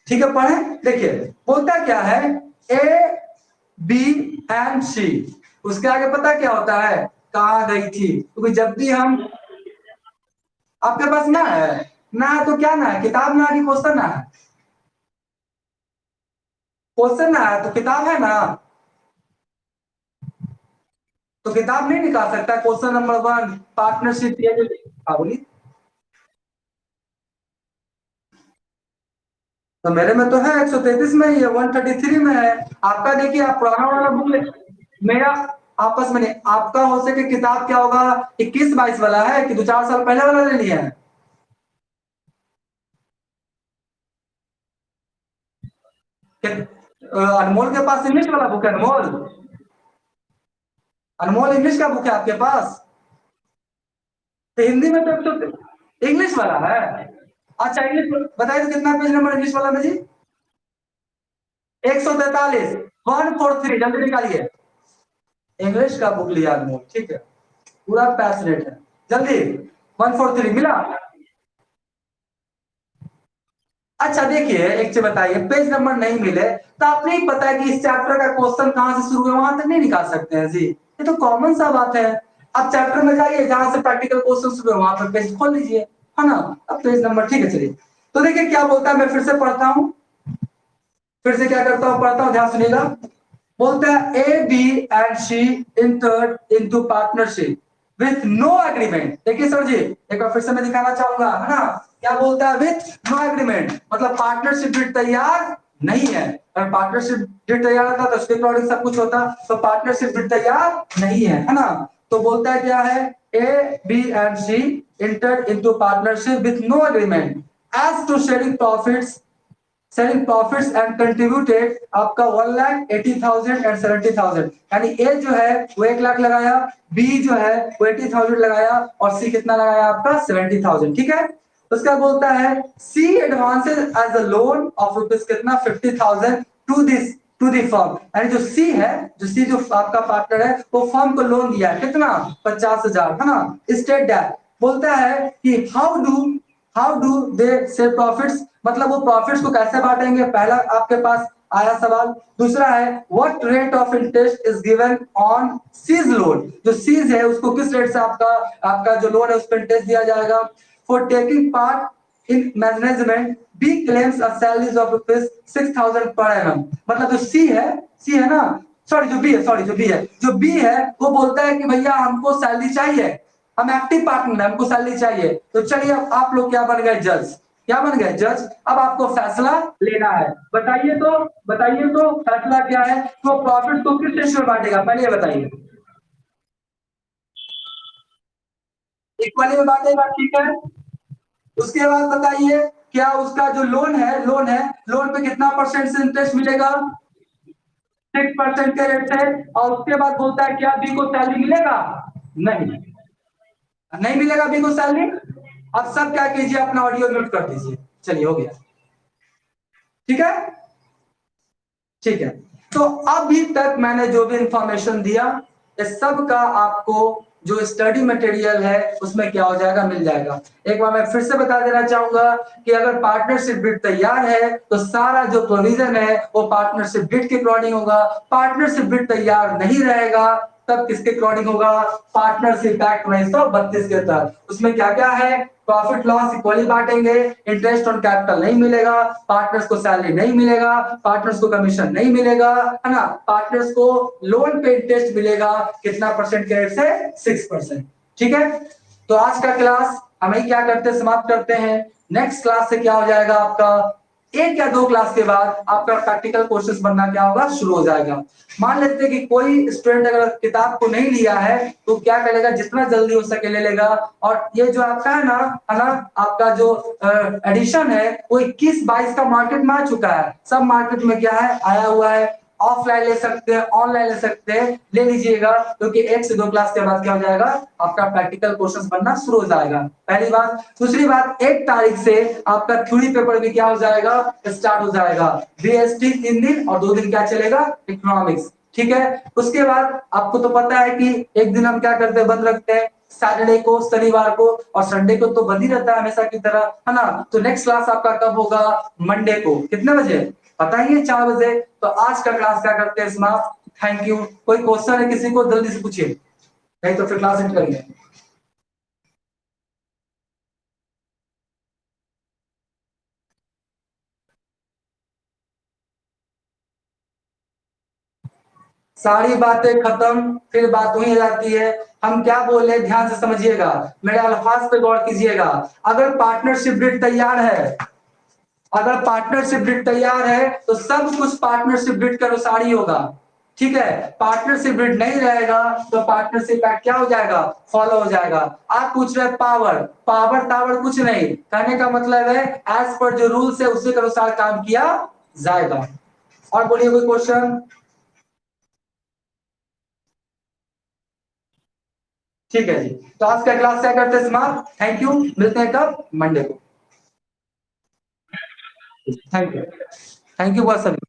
ठीक है, पढ़े, देखिए बोलता क्या है, ए बी एंड सी, उसके आगे पता क्या होता है, कहा गई थी, क्योंकि जब भी हम, आपके पास ना है, ना है तो क्या ना है, किताब ना है कि क्वेश्चन ना है, क्वेश्चन ना है तो किताब है ना, तो किताब नहीं निकाल सकता। क्वेश्चन नंबर 1 पार्टनरशिप, ये जो, हाँ बोलिए। तो मेरे में तो है 133 में ही है, 133 में है। आपका देखिए, आप पुराना वाला बुक ले, मेरा आपस में नहीं, आपका हो सके किताब क्या होगा, 21-22 वाला है कि 2-4 साल पहले वाला ले लिया है। अनमोल के पास इंग्लिश वाला बुक है, अनमोल, अनमोल इंग्लिश का बुक है आपके पास, तो हिंदी में तो इंग्लिश वाला है। अच्छा इंग्लिश बताइए तो कितना पेज नंबर इंग्लिश वाला में जी, 143, 143, जल्दी निकालिए, इंग्लिश का बुक लिया अनमोल, ठीक है, पूरा पैशनेट है। जल्दी 143 मिला। अच्छा देखिए एक चीज बताइए, पेज नंबर नहीं मिले तो आपने ही पता है कि इस चैप्टर का क्वेश्चन कहां से शुरू है वहां तक नहीं निकाल सकते हैं जी, ये तो कॉमन सा बात है। आप चैप्टर में जाइए जहां से प्रैक्टिकल क्वेश्चन शुरू है वहां पर पेज खोल लीजिए, है ना। अब पेज नंबर ठीक है, चलिए तो देखिए क्या बोलता है, मैं फिर से पढ़ता हूं, फिर से क्या करता हूं पढ़ता हूं, ध्यान सुनिएगा। बोलता है A B and C entered into partnership with no agreement. देखिए सर जी एक बार फिर से मैं दिखाना चाहूंगा, है ना। क्या बोलता है, विथ नो एग्रीमेंट, मतलब पार्टनरशिप डीड तैयार नहीं है। अगर पार्टनरशिप डीड तैयार होता तो उसके अकॉर्डिंग सब कुछ होता, तो पार्टनरशिप डीड तैयार नहीं है ना। तो बोलता है क्या है, A B and C entered into partnership with no agreement as to sharing profits, selling profits and contributed आपका 1,80,000 एंड 70,000, यानी ए जो है वो 1 लाख लगाया, बी जो है वो 80,000 लगाया और सी कितना लगाया आपका 70,000, ठीक है। उसका बोलता है C advances as a loan of rupees कितना 50,000 to this to the firm, यानी जो सी है, जो आपका पार्टनर है वो फर्म को लोन दिया है कितना 50,000, है ना। स्टेट दैट, बोलता है कि हाउ डू दे से प्रॉफिट्स, मतलब वो प्रॉफिट्स को कैसे बांटेंगे, पहला आपके पास आया सवाल। दूसरा है what rate of interest is given on C's loan, जो सीज है उसको किस रेट से आपका आपका जो लोन है उस पर इंटरेस्ट दिया जाएगा। For taking part in management B claims a salaries of rupees 6,000 per annum, मतलब जो सी है ना, सॉरी जो बी है, जो बी है वो बोलता है कि भैया हमको सैलरी चाहिए, हम एक्टिव पार्टनर है, हमको सैलरी चाहिए। तो चलिए अब आप लोग क्या बन गए, जज। क्या बन गए, जज। अब आपको फैसला लेना है, बताइए तो फैसला क्या है, तो प्रॉफिट को किस रेशियो में बांटेगा, पहले ये बताइए। इक्वली में बांटेगा, ठीक है। उसके बाद बताइए क्या उसका जो लोन पे कितना परसेंट से इंटरेस्ट मिलेगा, 6% के रेट से। और उसके बाद बोलता है क्या बी को सैलरी मिलेगा, नहीं, नहीं मिलेगा बी को सैलरी। अब सब क्या कीजिए, अपना ऑडियो म्यूट कर दीजिए, चलिए हो गया, ठीक है, ठीक है। तो अभी तक मैंने जो भी इंफॉर्मेशन दिया इस सब का आपको जो स्टडी मटेरियल है उसमें क्या हो जाएगा, मिल जाएगा। एक बार मैं फिर से बता देना चाहूंगा कि अगर पार्टनरशिप बिड तैयार है तो सारा जो प्रोविजन है वो पार्टनरशिप बिड के अकॉर्डिंग होगा। पार्टनरशिप बिड तैयार नहीं रहेगा तब किसके अकॉर्डिंग होगा, पार्टनरशिप एक्ट 1932 के तहत। उसमें क्या क्या है, प्रॉफिट लॉस इक्वली बांटेंगे, इंटरेस्ट ऑन कैपिटल नहीं मिलेगा, पार्टनर्स को सैलरी नहीं मिलेगा, पार्टनर्स को कमीशन नहीं मिलेगा, है ना, पार्टनर्स को लोन पे इंटरेस्ट मिलेगा कितना परसेंट के रेट से 6%, ठीक है। तो आज का क्लास हम ही क्या करते हैं, समाप्त करते हैं। नेक्स्ट क्लास से क्या हो जाएगा आपका, 1 या 2 क्लास के बाद आपका प्रैक्टिकल क्वेश्चन बनना क्या होगा, शुरू हो जाएगा। मान लेते हैं कि कोई स्टूडेंट अगर किताब को नहीं लिया है तो क्या करेगा, जितना जल्दी हो सके ले लेगा। और ये जो आपका है ना आपका जो एडिशन है वो 21-22 का मार्केट में आ चुका है, सब मार्केट में क्या है आया हुआ है। ऑफलाइन ले सकते हैं, ऑनलाइन ले सकते हैं, ले लीजिएगा, क्योंकि 1 से 2 क्लास के बाद क्या हो जाएगा, आपका प्रैक्टिकल क्वेश्चन बनना शुरू हो जाएगा, पहली बात। दूसरी बात, 1 तारीख से आपका थ्योरी पेपर भी क्या हो जाएगा, स्टार्ट हो जाएगा। बीएसटी 3 दिन और 2 दिन क्या चलेगा, इकोनॉमिक्स, ठीक है। उसके बाद आपको तो पता है कि एक दिन हम क्या करते हैं, बंद रखते हैं, सैटरडे को, शनिवार को, और संडे को तो बंद ही रहता है हमेशा की तरह, है ना। तो नेक्स्ट क्लास आपका कब होगा, मंडे को, कितने बजे बताइए, 4 बजे। तो आज का क्लास क्या करते हैं समाप्त, थैंक यू। कोई क्वेश्चन है किसी को, जल्दी से पूछिए, नहीं तो फिर क्लास एंड करेंगे। सारी बातें खत्म, फिर बात वही आ जाती है। हम क्या बोल रहे हैं ध्यान से समझिएगा, मेरे अल्फाज पे गौर कीजिएगा। अगर पार्टनरशिप बिड तैयार है, अगर पार्टनरशिप बिड तैयार है तो सब कुछ पार्टनरशिप बिड के अनुसार ही होगा, ठीक है। पार्टनरशिप बिड नहीं रहेगा तो पार्टनरशिप एक्ट क्या हो जाएगा, फॉलो हो जाएगा। आप पूछ रहे पावर पावर टावर कुछ नहीं, कहने का मतलब है एज पर जो रूल्स है उसी के अनुसार काम किया जाएगा। और बोलिए कोई क्वेश्चन, ठीक है जी। तो आज का क्लास क्या करते हैं समाप्त, थैंक यू, मिलते हैं कब, मंडे को। थैंक यू बहुत सभी।